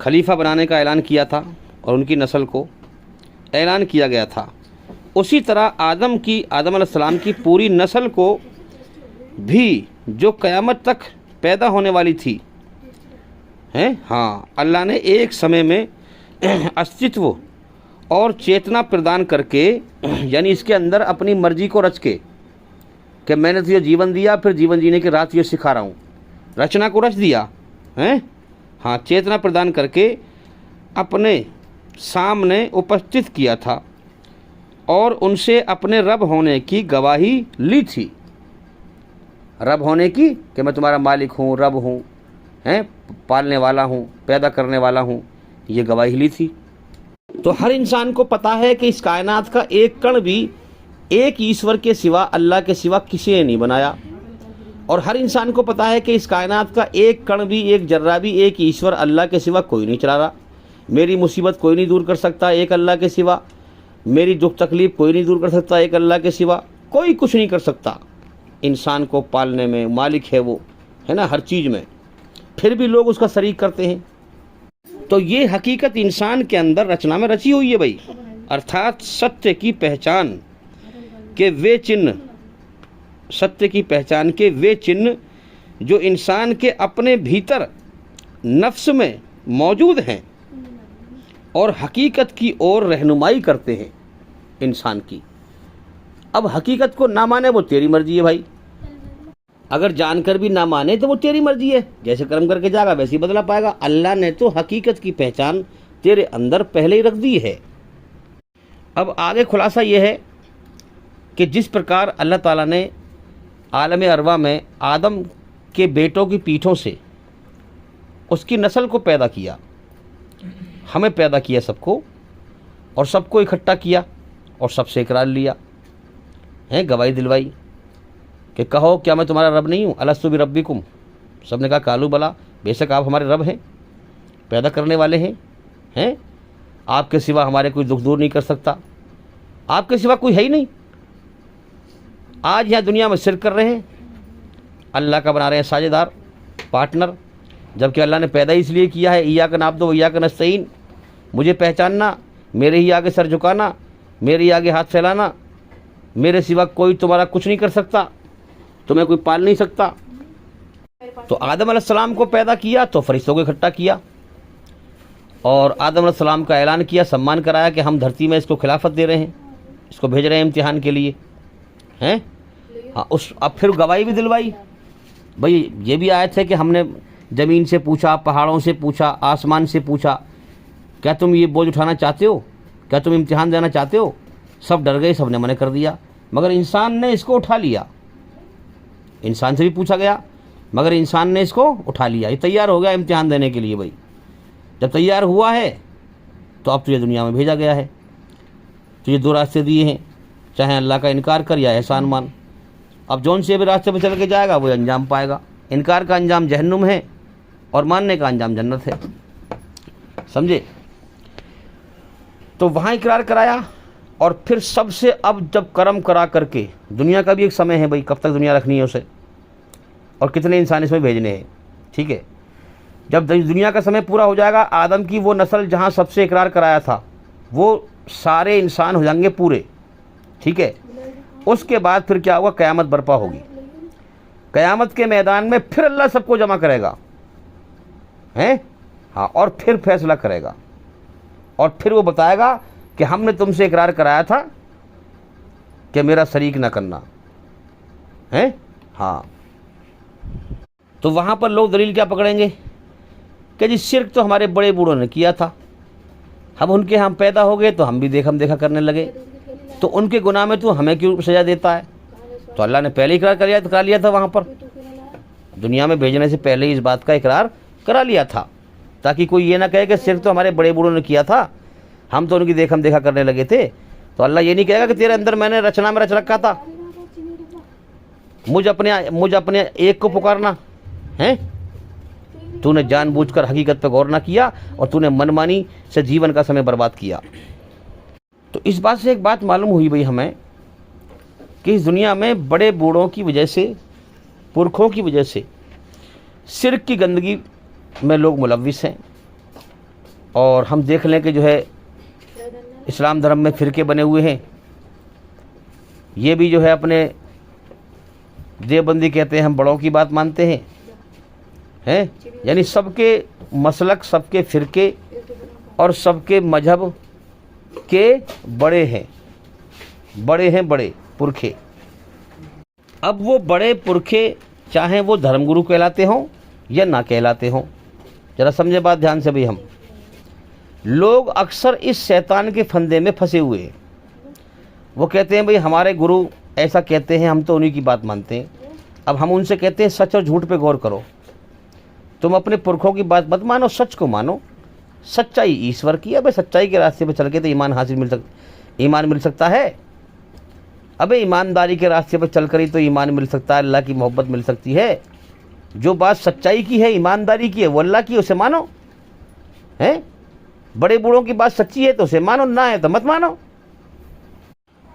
A: खलीफा बनाने का ऐलान किया था और उनकी नस्ल को ऐलान किया गया था। उसी तरह आदम अलैहिस्सलाम की पूरी नस्ल को भी, जो क़यामत तक पैदा होने वाली थी, हैं, हाँ, अल्लाह ने एक समय में अस्तित्व और चेतना प्रदान करके, यानी इसके अंदर अपनी मर्जी को रच के, कि मैंने तुझे जीवन दिया, फिर जीवन जीने के राह तुझे सिखा रहा हूँ, रचना को रच दिया, हैं, हाँ, चेतना प्रदान करके अपने सामने उपस्थित किया था और उनसे अपने रब होने की गवाही ली थी। रब होने की, कि मैं तुम्हारा मालिक हूँ, रब हूँ, हैं, पालने वाला हूँ, पैदा करने वाला हूँ, ये गवाही ली थी। तो हर इंसान को पता है कि इस कायनात का एक कण भी एक ईश्वर के सिवा, अल्लाह के सिवा किसी ने नहीं बनाया। और हर इंसान को पता है कि इस कायनात का एक कण भी, एक जर्रा भी एक ईश्वर अल्लाह के सिवा कोई नहीं चला रहा। मेरी मुसीबत कोई नहीं दूर कर सकता एक अल्लाह के सिवा, मेरी दुख तकलीफ़ कोई नहीं दूर कर सकता एक अल्लाह के सिवा, कोई कुछ नहीं कर सकता। इंसान को पालने में मालिक है वो, है ना, हर चीज़ में। फिर भी लोग उसका शरीक करते हैं। तो ये हकीकत इंसान के अंदर रचना में रची हुई है भाई, अर्थात सत्य की पहचान के वे चिन्ह, सत्य की पहचान के वे चिन्ह जो इंसान के अपने भीतर नफ्स में मौजूद हैं और हकीकत की ओर रहनुमाई करते हैं इंसान की। अब हकीकत को ना माने वो तेरी मर्जी है भाई, अगर जानकर भी ना माने तो वो तेरी मर्जी है, जैसे कर्म करके जाएगा वैसे ही बदला पाएगा। अल्लाह ने तो हकीकत की पहचान तेरे अंदर पहले ही रख दी है। अब आगे खुलासा ये है कि जिस प्रकार अल्लाह ताला ने आलम अरवा में आदम के बेटों की पीठों से उसकी नस्ल को पैदा किया, हमें पैदा किया सबको, और सबको इकट्ठा किया और सबसे इकरार लिया, हैं, गवाही दिलवाई कि कहो क्या मैं तुम्हारा रब नहीं हूँ, अलस्तु बिरब्बिकुम। सब ने कहा कालू बला, बेशक आप हमारे रब हैं, पैदा करने वाले हैं, हैं, आपके सिवा हमारे कोई दुख दूर नहीं कर सकता, आपके सिवा कोई है ही नहीं। आज यहाँ दुनिया में शिरक कर रहे हैं, अल्लाह का बना रहे हैं साझेदार, पार्टनर, जबकि अल्लाह ने पैदा इसलिए किया है, इय्याका नअब्दु व इय्याका नस्तईन, मुझे पहचानना, मेरे ही आगे सर झुकाना, मेरे ही आगे हाथ फैलाना, मेरे सिवा कोई तुम्हारा कुछ नहीं कर सकता, तुम्हें कोई पाल नहीं सकता। तो आदम अलैहिस्सलाम को पैदा किया तो फरिश्तों को इकट्ठा किया और आदम अलैहिस्सलाम का ऐलान किया, सम्मान कराया कि हम धरती में इसको खिलाफत दे रहे हैं, इसको भेज रहे हैं इम्तिहान के लिए, हैं, हाँ। अब फिर गवाही भी दिलवाई भाई। ये भी आयत है कि हमने ज़मीन से पूछा, पहाड़ों से पूछा, आसमान से पूछा, क्या तुम ये बोझ उठाना चाहते हो, क्या तुम इम्तिहान देना चाहते हो? सब डर गए, सब ने मना कर दिया, मगर इंसान ने इसको उठा लिया। इंसान से भी पूछा गया मगर इंसान ने इसको उठा लिया, ये तैयार हो गया इम्तिहान देने के लिए भाई। जब तैयार हुआ है तो अब तुझे दुनिया में भेजा गया है, तुझे दो रास्ते दिए हैं, चाहे अल्लाह का इनकार कर या एहसान मान। अब जौन से भी रास्ते पर चल के जाएगा वो अंजाम पाएगा। इनकार का अंजाम जहन्नुम है और मानने का अंजाम जन्नत है, समझे। तो वहाँ इकरार कराया और फिर सबसे, अब जब कर्म करा करके, दुनिया का भी एक समय है भाई, कब तक दुनिया रखनी है उसे और कितने इंसान इसमें भेजने हैं, ठीक है। जब दुनिया का समय पूरा हो जाएगा, आदम की वो नस्ल जहाँ सबसे इकरार कराया था वो सारे इंसान हो जाएंगे पूरे, ठीक है। उसके बाद फिर क्या होगा, क़यामत बर्पा होगी। क़यामत के मैदान में फिर अल्लाह सबको जमा करेगा, हैं, हाँ, और फिर फैसला करेगा और फिर वो बताएगा कि हमने तुमसे इकरार कराया था कि मेरा शरीक ना करना, हैं, हाँ। तो वहाँ पर लोग दलील क्या पकड़ेंगे कि जी शिर्क तो हमारे बड़े बूढ़ों ने किया था, हम उनके हम पैदा हो गए तो हम भी देखा करने लगे, तो उनके गुनाह में तो हमें क्यों सजा देता है? तो अल्लाह ने पहले इकरार करा लिया था, वहाँ पर दुनिया में भेजने से पहले ही इस बात का इकरार करा लिया था, ताकि कोई ये ना कहे कि शिर्क तो हमारे बड़े बूढ़ों ने किया था, हम तो उनकी देखा करने लगे थे। तो अल्लाह ये नहीं कहेगा कि तेरे अंदर मैंने रचना में रच रखा था, मुझ अपने एक को पुकारना है। तूने जानबूझकर हकीकत पर गौर ना किया और तूने मनमानी से जीवन का समय बर्बाद किया। तो इस बात से एक बात मालूम हुई भाई हमें कि इस दुनिया में बड़े बूढ़ों की वजह से, पुरखों की वजह से शिर्क की गंदगी में लोग मुलव्विस हैं। और हम देख लें कि जो है इस्लाम धर्म में फ़िरके बने हुए हैं। ये भी जो है अपने देवबंदी कहते हैं हम बड़ों की बात मानते हैं, यानी सबके मसलक, सबके फ़िरके और सबके मजहब के बड़े बड़े पुरखे। अब वो बड़े पुरखे चाहे वो धर्मगुरु कहलाते हों या ना कहलाते हों, जरा समझे बात ध्यान से भाई। हम लोग अक्सर इस शैतान के फंदे में फंसे हुए हैं। वो कहते हैं भाई हमारे गुरु ऐसा कहते हैं, हम तो उन्हीं की बात मानते हैं। अब हम उनसे कहते हैं सच और झूठ पे गौर करो। तुम अपने पुरखों की बात मत मानो, सच को मानो। सच्चाई ईश्वर की है। अबे सच्चाई के रास्ते पे चल के तो ईमान मिल सकता है। अबे ईमानदारी के रास्ते पर चलकर ही तो ईमान मिल सकता है, अल्लाह की मोहब्बत मिल सकती है। जो बात सच्चाई की है, ईमानदारी की है, वो अल्लाह की है, उसे मानो। हैं बड़े बूढ़ों की बात सच्ची है तो उसे मानो, ना है तो मत मानो।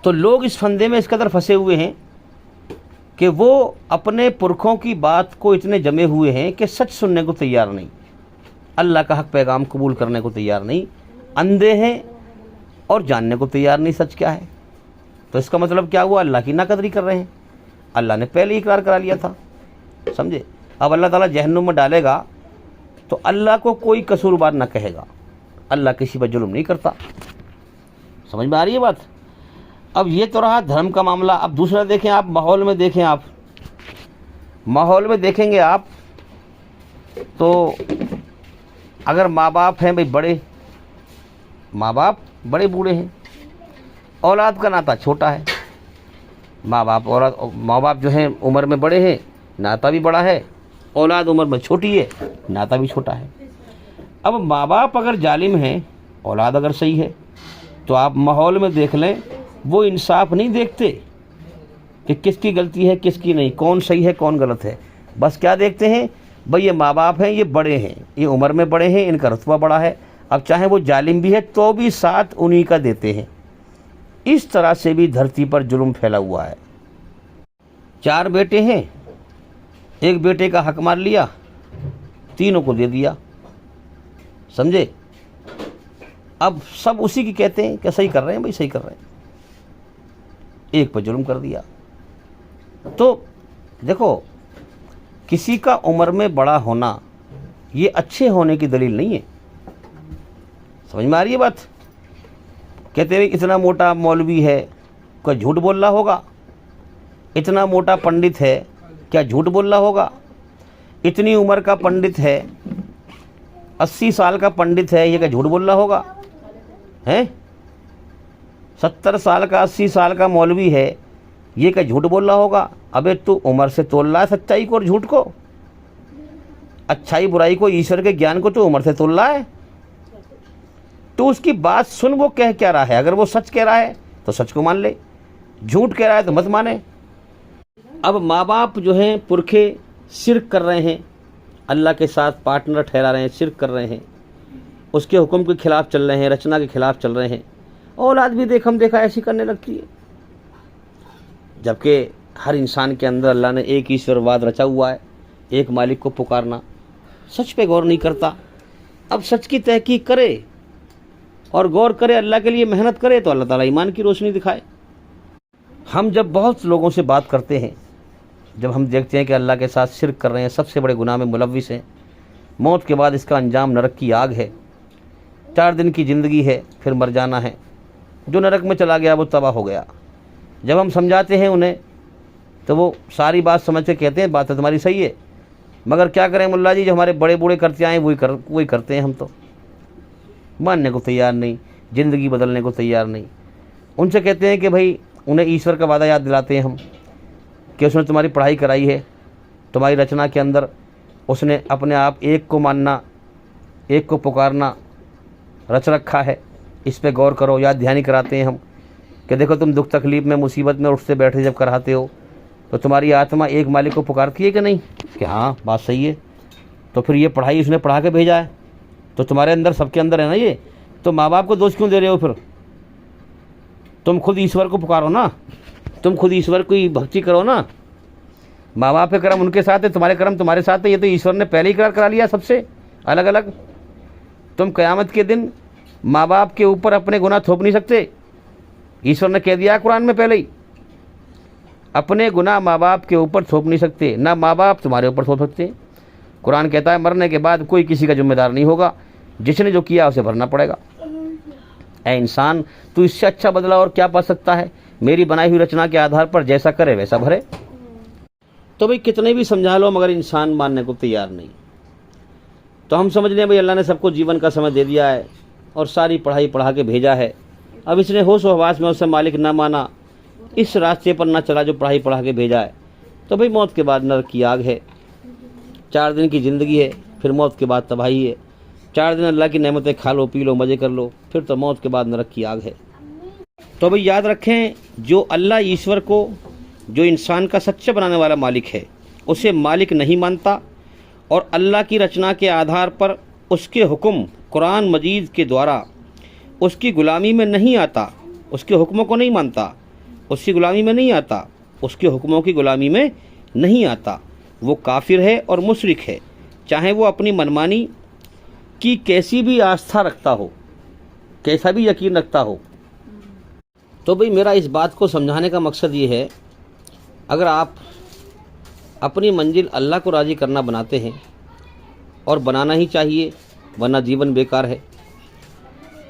A: तो लोग इस फंदे में इस कदर फंसे हुए हैं कि वो अपने पुरखों की बात को इतने जमे हुए हैं कि सच सुनने को तैयार नहीं, अल्लाह का हक पैगाम कबूल करने को तैयार नहीं, अंधे हैं और जानने को तैयार नहीं सच क्या है। तो इसका मतलब क्या हुआ? अल्लाह की नाकदरी कर रहे हैं। अल्लाह ने पहले ही इकरार करा लिया था, समझे। अब अल्लाह ताला जहन्नुम में डालेगा तो अल्लाह को कोई कसूरवार ना कहेगा। अल्लाह किसी पर जुल्म नहीं करता। समझ में आ रही है बात। अब ये तो रहा धर्म का मामला। अब दूसरा देखें आप, माहौल में देखें आप, माहौल में देखेंगे आप तो अगर माँ बाप हैं भाई बड़े, माँ बाप बड़े बूढ़े हैं, औलाद का नाता छोटा है। माँ बाप जो हैं उम्र में बड़े हैं, नाता भी बड़ा है। औलाद उम्र में छोटी है, नाता भी छोटा है। अब माँ बाप अगर जालिम हैं, औलाद अगर सही है, तो आप माहौल में देख लें, वो इंसाफ नहीं देखते कि किसकी गलती है किसकी नहीं, कौन सही है कौन गलत है। बस क्या देखते हैं भाई, ये माँ बाप हैं, ये बड़े हैं, ये उम्र में बड़े हैं, इनका रुतबा बड़ा है। अब चाहे वो जालिम भी है तो भी साथ उन्हीं का देते हैं। इस तरह से भी धरती पर जुल्म फैला हुआ है। 4 बेटे हैं, एक बेटे का हक मार लिया, तीनों को दे दिया, समझे। अब सब उसी की कहते हैं कि सही कर रहे हैं भाई, सही कर रहे हैं। एक पर जुल्म कर दिया। तो देखो, किसी का उम्र में बड़ा होना ये अच्छे होने की दलील नहीं है। समझ में आ रही है बात। कहते हैं इतना मोटा मौलवी है, क्या झूठ बोल रहा होगा? इतना मोटा पंडित है, क्या झूठ बोल रहा होगा? इतनी उम्र का पंडित है, 80 साल का पंडित है, ये क्या झूठ बोल रहा होगा? हैं 70 साल का 80 साल का मौलवी है, ये क्या झूठ बोल रहा होगा? अबे तू उम्र से तोल रहा है सच्चाई को और झूठ को, अच्छाई बुराई को, ईश्वर के ज्ञान को तो उम्र से तोल रहा है। तो उसकी बात सुन, वो कह क्या रहा है। अगर वो सच कह रहा है तो सच को मान ले, झूठ कह रहा है तो मत माने। अब माँ बाप जो हैं पुरखे शिर्क कर रहे हैं, अल्लाह के साथ पार्टनर ठहरा रहे हैं, शिर्क कर रहे हैं, उसके हुक्म के खिलाफ चल रहे हैं, रचना के खिलाफ चल रहे हैं। औलाद भी देखा ऐसी करने लगती है। जबकि हर इंसान के अंदर अल्लाह ने एक ईश्वरवाद रचा हुआ है, एक मालिक को पुकारना। सच पे गौर नहीं करता। अब सच की तहकीक करे और गौर करे, अल्लाह के लिए मेहनत करे तो अल्लाह ताला ईमान की रोशनी दिखाए। हम जब बहुत लोगों से बात करते हैं, जब हम देखते हैं कि अल्लाह के साथ शिर्क कर रहे हैं, सबसे बड़े गुनाह में मुलव्विस हैं, मौत के बाद इसका अंजाम नरक की आग है, 4 दिन की ज़िंदगी है, फिर मर जाना है, जो नरक में चला गया वो तबाह हो गया। जब हम समझाते हैं उन्हें तो वो सारी बात समझ के कहते हैं बात तो तुम्हारी सही है, मगर क्या करें मुल्ला जी, जो हमारे बड़े बूढ़े करते आए वही करते हैं। हम तो मानने को तैयार नहीं, ज़िंदगी बदलने को तैयार नहीं। उनसे कहते हैं कि भाई, उन्हें ईश्वर का वादा याद दिलाते हैं हम कि उसने तुम्हारी पढ़ाई कराई है, तुम्हारी रचना के अंदर उसने अपने आप एक को मानना, एक को पुकारना रच रखा है, इस पे गौर करो। याद ध्यानी कराते हैं हम कि देखो तुम दुख तकलीफ़ में, मुसीबत में उठते बैठे जब कराते हो तो तुम्हारी आत्मा एक मालिक को पुकारती है कि नहीं, कि हाँ बात सही है। तो फिर ये पढ़ाई उसने पढ़ा के भेजा है, तो तुम्हारे अंदर, सबके अंदर है ना ये, तो माँ बाप को दोष क्यों दे रहे हो? फिर तुम खुद ईश्वर को पुकारो ना, तुम खुद ईश्वर की भक्ति करो ना। माँ बाप के कर्म उनके साथ है, तुम्हारे कर्म तुम्हारे साथ है, ये तो ईश्वर ने पहले ही करार करा लिया सबसे अलग अलग। तुम क़यामत के दिन माँ बाप के ऊपर अपने गुनाह थोप नहीं सकते, ईश्वर ने कह दिया कुरान में पहले ही, अपने गुनाह माँ बाप के ऊपर थोप नहीं सकते, ना माँ बाप तुम्हारे ऊपर थोप सकते। कुरान कहता है मरने के बाद कोई किसी का जिम्मेदार नहीं होगा, जिसने जो किया उसे भरना पड़ेगा। ऐ इंसान, तू इससे अच्छा बदला और क्या पा सकता है? मेरी बनाई हुई रचना के आधार पर जैसा करे वैसा भरे। तो भाई कितने भी समझा लो मगर इंसान मानने को तैयार नहीं। तो हम समझ लें भाई अल्लाह ने सबको जीवन का समय दे दिया है और सारी पढ़ाई पढ़ा के भेजा है, अब इसने होश हवास में उससे मालिक ना माना, इस रास्ते पर ना चला जो पढ़ाई पढ़ा के भेजा है, तो भाई मौत के बाद नरक की आग है। 4 दिन की ज़िंदगी है, फिर मौत के बाद तबाही है। 4 दिन अल्लाह की नेमतें खा लो, पी लो, मज़े कर लो, फिर तो मौत के बाद नरक की आग है। तो भाई याद रखें, जो अल्लाह ईश्वर को, जो इंसान का सच्चा बनाने वाला मालिक है, उसे मालिक नहीं मानता और अल्लाह की रचना के आधार पर उसके हुक्म कुरान मजीद के द्वारा उसकी ग़ुलामी में नहीं आता, उसके हुक्मों को नहीं मानता, उसकी ग़ुलामी में नहीं आता, उसके हुक्मों की ग़ुलामी में नहीं आता, वो काफिर है और मुशरिक है, चाहे वो अपनी मनमानी की कैसी भी आस्था रखता हो, कैसा भी यकीन रखता हो। तो भाई मेरा इस बात को समझाने का मकसद ये है, अगर आप अपनी मंजिल अल्लाह को राज़ी करना बनाते हैं, और बनाना ही चाहिए वरना जीवन बेकार है,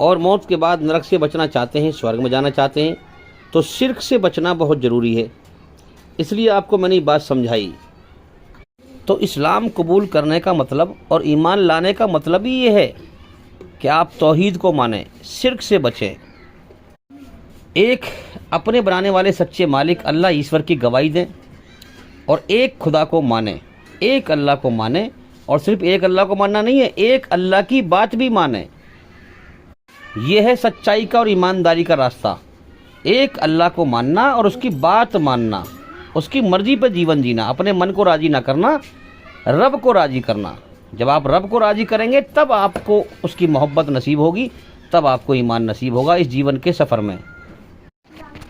A: और मौत के बाद नरक से बचना चाहते हैं, स्वर्ग में जाना चाहते हैं, तो शिर्क से बचना बहुत ज़रूरी है। इसलिए आपको मैंने ये बात समझाई। तो इस्लाम कबूल करने का मतलब और ईमान लाने का मतलब ही ये है कि आप तौहीद को मानें, शिर्क से बचें, एक अपने बनाने वाले सच्चे मालिक अल्लाह ईश्वर की गवाही दें और एक खुदा को मानें, एक अल्लाह को मानें। और सिर्फ एक अल्लाह को मानना नहीं है, एक अल्लाह की बात भी मानें। यह है सच्चाई का और ईमानदारी का रास्ता, एक अल्लाह को मानना और उसकी बात मानना, उसकी मर्जी पर जीवन जीना, अपने मन को राज़ी ना करना, रब को राज़ी करना। जब आप रब को राज़ी करेंगे तब आपको उसकी मोहब्बत नसीब होगी, तब आपको ईमान नसीब होगा इस जीवन के सफ़र में।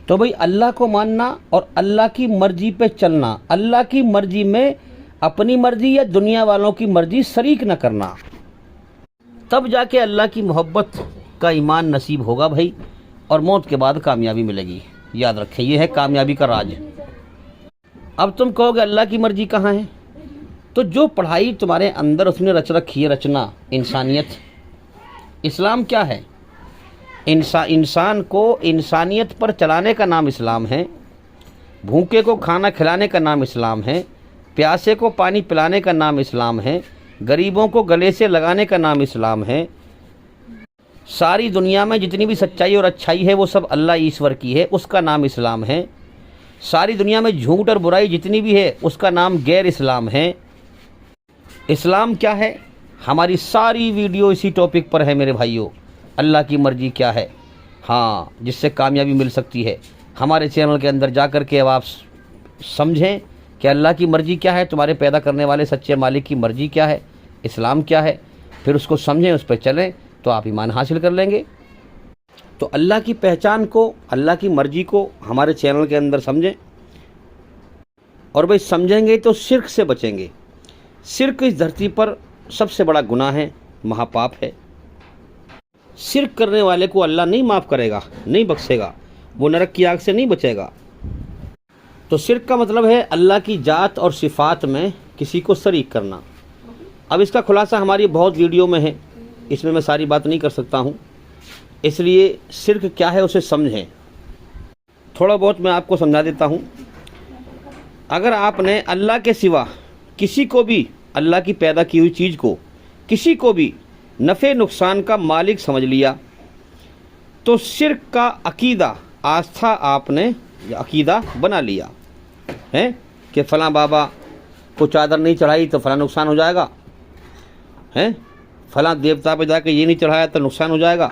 A: तो भाई अल्लाह को मानना और अल्लाह की मर्जी पे चलना, अल्लाह की मर्जी में अपनी मर्जी या दुनिया वालों की मर्जी शरीक न करना, तब जाके अल्लाह की मोहब्बत का ईमान नसीब होगा भाई, और मौत के बाद कामयाबी मिलेगी। याद रखें, यह है कामयाबी का राज। अब तुम कहोगे अल्लाह की मर्जी कहाँ है? तो जो पढ़ाई तुम्हारे अंदर उसने रच रखी है, रचना इंसानियत। इस्लाम क्या है? इंसान को इंसानियत पर चलाने का नाम इस्लाम है। भूखे को खाना खिलाने का नाम इस्लाम है, प्यासे को पानी पिलाने का नाम इस्लाम है, गरीबों को गले से लगाने का नाम इस्लाम है। सारी दुनिया में जितनी भी सच्चाई और अच्छाई है वो सब अल्लाह ईश्वर की है, उसका नाम इस्लाम है। सारी दुनिया में झूठ और बुराई जितनी भी है उसका नाम गैर इस्लाम है। इस्लाम क्या है? हमारी सारी वीडियो इसी टॉपिक पर है मेरे भाइयों। अल्लाह की मर्जी क्या है, हाँ, जिससे कामयाबी मिल सकती है। हमारे चैनल के अंदर जा कर के अब आप समझें कि अल्लाह की मर्जी क्या है, तुम्हारे पैदा करने वाले सच्चे मालिक की मर्जी क्या है, इस्लाम क्या है, फिर उसको समझें, उस पर चलें, तो आप ईमान हासिल कर लेंगे। तो अल्लाह की पहचान को, अल्लाह की मर्जी को हमारे चैनल के अंदर समझें, और भाई समझेंगे तो शिर्क से बचेंगे। शिर्क इस धरती पर सबसे बड़ा गुनाह है, महापाप है। शिर्क करने वाले को अल्लाह नहीं माफ़ करेगा, नहीं बख्शेगा, वो नरक की आग से नहीं बचेगा। तो शिर्क का मतलब है अल्लाह की जात और सिफ़ात में किसी को शरीक करना। अब इसका खुलासा हमारी बहुत वीडियो में है, इसमें मैं सारी बात नहीं कर सकता हूँ, इसलिए शिर्क क्या है उसे समझें। थोड़ा बहुत मैं आपको समझा देता हूँ। अगर आपने अल्लाह के सिवा किसी को भी, अल्लाह की पैदा की हुई चीज़ को, किसी को भी नफ़े नुकसान का मालिक समझ लिया, तो शिर्क का अकीदा, आस्था आपने अकीदा बना लिया है कि फ़लाँ बाबा को चादर नहीं चढ़ाई तो फ़लाँ नुकसान हो जाएगा, हैं, फ़लाँ देवता पे जाके ये नहीं चढ़ाया तो नुकसान हो जाएगा,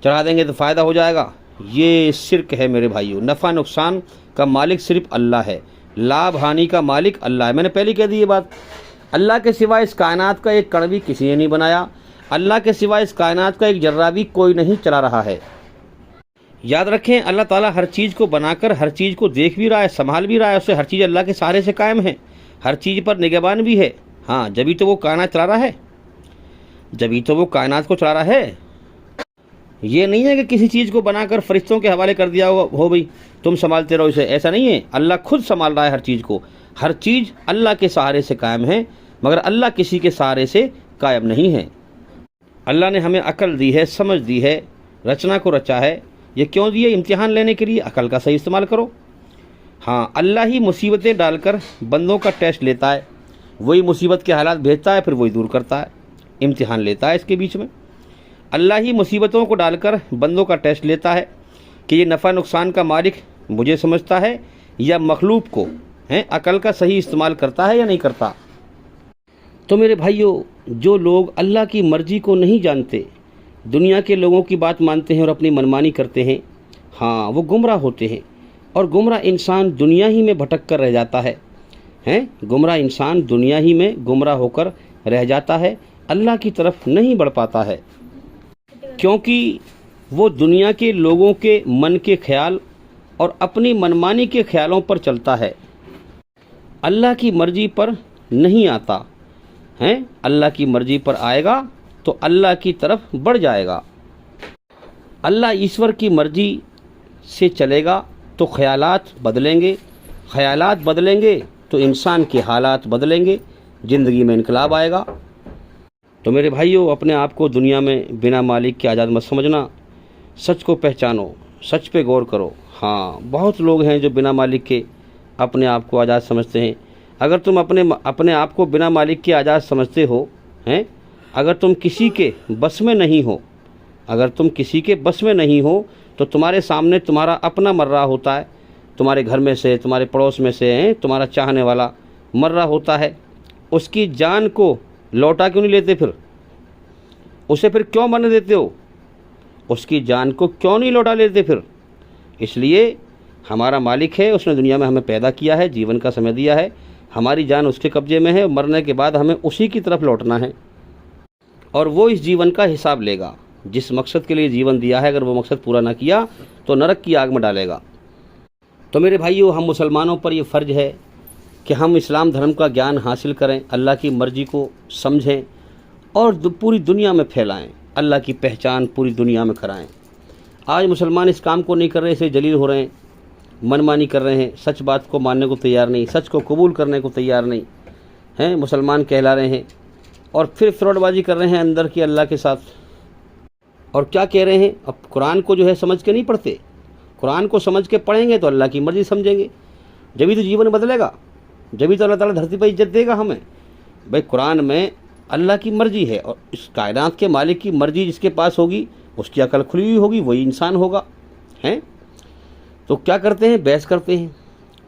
A: चढ़ा देंगे तो फ़ायदा हो जाएगा। ये शिर्क है मेरे भाइयों। नफ़ा नुकसान का मालिक सिर्फ अल्लाह है। लाभ हानि का मालिक अल्लाह है। मैंने पहले कह दी ये बात। अल्लाह के सिवा इस कायनात का एक कण भी किसी ने नहीं बनाया। अल्लाह के सिवा इस कायनात का एक जर्रा भी कोई नहीं चला रहा है। याद रखें, अल्लाह ताला हर चीज़ को बनाकर हर चीज़ को देख भी रहा है, संभाल भी रहा है। उससे हर चीज़ अल्लाह के सहारे से कायम है, हर चीज़ पर निगहबान भी है। हाँ, जभी तो वो कायनात चला रहा है, जभी तो वो कायनात को चला रहा है। ये नहीं है कि किसी चीज़ को बनाकर फरिश्तों के हवाले कर दिया हो भाई तुम संभालते रहो इसे, ऐसा नहीं है। अल्लाह खुद संभाल रहा है हर चीज़ को। हर चीज़ अल्लाह के सहारे से कायम है, मगर अल्लाह किसी के सहारे से कायम नहीं है। अल्लाह ने हमें अकल दी है, समझ दी है, रचना को रचा है। ये क्यों दिए? इम्तिहान लेने के लिए। अकल का सही इस्तेमाल करो। हाँ, अल्लाह ही मुसीबतें डालकर बंदों का टेस्ट लेता है, वही मुसीबत के हालात भेजता है, फिर वही दूर करता है, इम्तिहान लेता है। इसके बीच में अल्लाह ही मुसीबतों को डालकर बंदों का टेस्ट लेता है कि ये नफ़ा नुकसान का मालिक मुझे समझता है या मखलूक को है, अकल का सही इस्तेमाल करता है या नहीं करता। तो मेरे भाइयों, जो लोग अल्लाह की मर्ज़ी को नहीं जानते, दुनिया के लोगों की बात मानते हैं और अपनी मनमानी करते हैं, हाँ, वो गुमराह होते हैं। और गुमराह इंसान दुनिया ही में भटक कर रह जाता है, गुमराह इंसान दुनिया ही में गुमराह होकर रह जाता है, अल्लाह की तरफ नहीं बढ़ पाता है, क्योंकि वो दुनिया के लोगों के मन के ख्याल और अपनी मनमानी के ख्यालों पर चलता है, अल्लाह की मर्ज़ी पर नहीं आता है। अल्लाह की मर्ज़ी पर आएगा तो अल्लाह की तरफ बढ़ जाएगा। अल्लाह ईश्वर की मर्ज़ी से चलेगा तो ख़यालात बदलेंगे, ख़यालात बदलेंगे तो इंसान के हालात बदलेंगे, ज़िंदगी में इनकलाब आएगा। तो मेरे भाइयों, अपने आप को दुनिया में बिना मालिक के आज़ाद मत समझना। सच को पहचानो, सच पे गौर करो। हाँ, बहुत लोग हैं जो बिना मालिक के अपने आप को आज़ाद समझते हैं। अगर तुम अपने आप को बिना मालिक के आज़ाद समझते हो, अगर तुम किसी के बस में नहीं हो, अगर तुम किसी के बस में नहीं हो, तो तुम्हारे सामने तुम्हारा अपना मर रहा होता है, तुम्हारे घर में से, तुम्हारे पड़ोस में से तुम्हारा चाहने वाला मर रहा होता है। उसकी जान को लौटा क्यों नहीं लेते? फिर उसे फिर क्यों मरने देते हो? उसकी जान को क्यों नहीं लौटा लेते फिर? इसलिए हमारा मालिक है, उसने दुनिया में हमें पैदा किया है, जीवन का समय दिया है, हमारी जान उसके कब्जे में है। मरने के बाद हमें उसी की तरफ लौटना है और वो इस जीवन का हिसाब लेगा। जिस मकसद के लिए जीवन दिया है, अगर वो मकसद पूरा ना किया तो नरक की आग में डालेगा। तो मेरे भाइयों, हम मुसलमानों पर यह फ़र्ज़ है कि हम इस्लाम धर्म का ज्ञान हासिल करें, अल्लाह की मर्ज़ी को समझें और पूरी दुनिया में फैलाएं, अल्लाह की पहचान पूरी दुनिया में कराएं। आज मुसलमान इस काम को नहीं कर रहे, इसलिए जलील हो रहे हैं, मनमानी कर रहे हैं, सच बात को मानने को तैयार नहीं, सच को कबूल करने को तैयार नहीं हैं, मुसलमान कहला रहे हैं और फिर फ्रॉडबाजी कर रहे हैं अंदर की अल्लाह के साथ। और क्या कह रहे हैं? अब कुरान को जो है समझ के नहीं पढ़ते। कुरान को समझ के पढ़ेंगे तो अल्लाह की मर्ज़ी समझेंगे, जभी तो जीवन बदलेगा, जभी तो अल्लाह ताला धरती पर इज्जत देगा हमें। भाई, कुरान में अल्लाह की मर्ज़ी है और इस कायनात के मालिक की मर्ज़ी जिसके पास होगी, उसकी अकल खुली हुई होगी, वही इंसान होगा। तो क्या करते हैं? बहस करते हैं,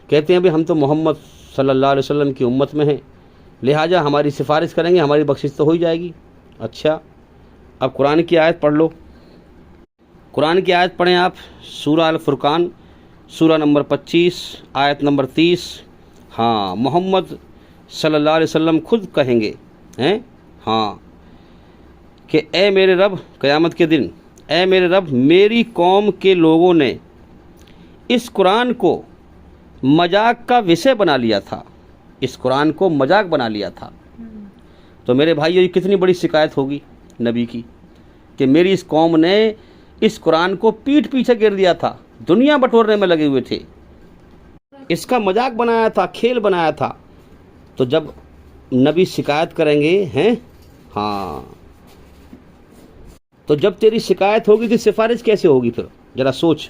A: कहते हैं भाई हम तो मोहम्मद सल्लल्लाहु अलैहि वसल्लम की उम्मत में हैं, लिहाजा हमारी सिफारिश करेंगे, हमारी बख्शिश तो हो ही जाएगी। अच्छा, अब कुरान की आयत पढ़ लो। कुरान की आयत पढ़ें आप, सूरा अल फुरकान, सूरा नंबर 25, आयत नंबर 30। हाँ, मोहम्मद सल्लल्लाहु अलैहि वसल्लम खुद कहेंगे हाँ, कि ए मेरे रब, क़यामत के दिन, ए मेरे रब, मेरी कौम के लोगों ने इस कुरान को मजाक का विषय बना लिया था, इस कुरान को मजाक बना लिया था। तो मेरे भाइयों, ये कितनी बड़ी शिकायत होगी नबी की कि मेरी इस कौम ने इस कुरान को पीठ पीछे गिर दिया था, दुनिया बटोरने में लगे हुए थे, इसका मजाक बनाया था, खेल बनाया था। तो जब नबी शिकायत करेंगे हाँ, तो जब तेरी शिकायत होगी तो सिफारिश कैसे होगी फिर? ज़रा सोच।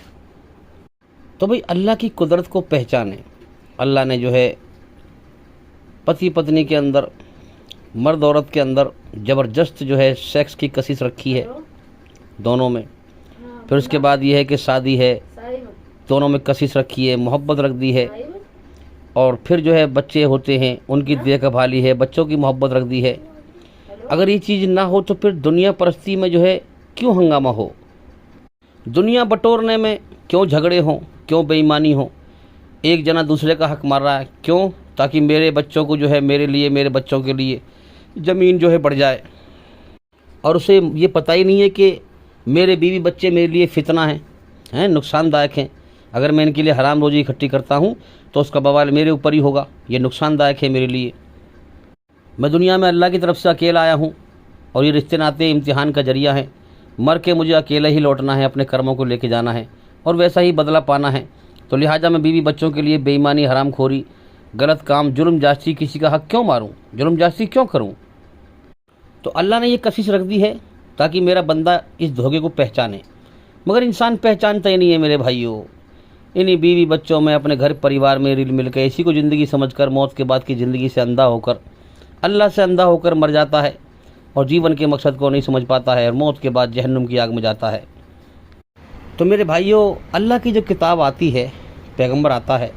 A: तो भाई, अल्लाह की कुदरत को पहचाने। अल्लाह ने जो है पति पत्नी के अंदर, मर्द औरत के अंदर ज़बरदस्त जो है सेक्स की कशिश रखी है दोनों में। फिर उसके बाद ये है कि शादी है, दोनों में कशिश रखी है, मोहब्बत रख दी है। और फिर जो है बच्चे होते हैं, उनकी देखभाली है, बच्चों की मोहब्बत रख दी है। अगर ये चीज़ ना हो तो फिर दुनिया परस्ती में जो है क्यों हंगामा हो, दुनिया बटोरने में क्यों झगड़े हों, क्यों बेईमानी हो? एक जना दूसरे का हक मार रहा है, क्यों? ताकि मेरे बच्चों को जो है, मेरे लिए, मेरे बच्चों के लिए ज़मीन जो है बढ़ जाए। और उसे ये पता ही नहीं है कि मेरे बीवी बच्चे मेरे लिए फितना हैं, नुकसानदायक हैं। अगर मैं इनके लिए हराम रोज़ी इकट्ठी करता हूँ तो उसका बवाल मेरे ऊपर ही होगा, ये नुकसानदायक है मेरे लिए। मैं दुनिया में अल्लाह की तरफ से अकेला आया हूँ और ये रिश्ते नाते इम्तिहान का जरिया है। मर के मुझे अकेला ही लौटना है, अपने कर्मों को लेके जाना है और वैसा ही बदला पाना है। तो लिहाजा मैं बीवी बच्चों के लिए बेईमानी, हरामखोरी, गलत काम, जुल्म जास्ती, किसी का हक क्यों मारूं, जुल्म जास्ती क्यों करूं? तो अल्लाह ने ये कशिश रख दी है ताकि मेरा बंदा इस धोखे को पहचाने, मगर इंसान पहचानता ही नहीं है मेरे भाइयों। इन्हीं बीवी बच्चों में, अपने घर परिवार में रिल मिल के इसी को ज़िंदगी समझकर मौत के बाद की ज़िंदगी से अंधा होकर, अल्लाह से अंधा होकर मर जाता है और जीवन के मकसद को नहीं समझ पाता है और मौत के बाद जहन्नुम की आग में जाता है। तो मेरे भाइयों, अल्लाह की जो किताब आती है, पैगंबर आता है,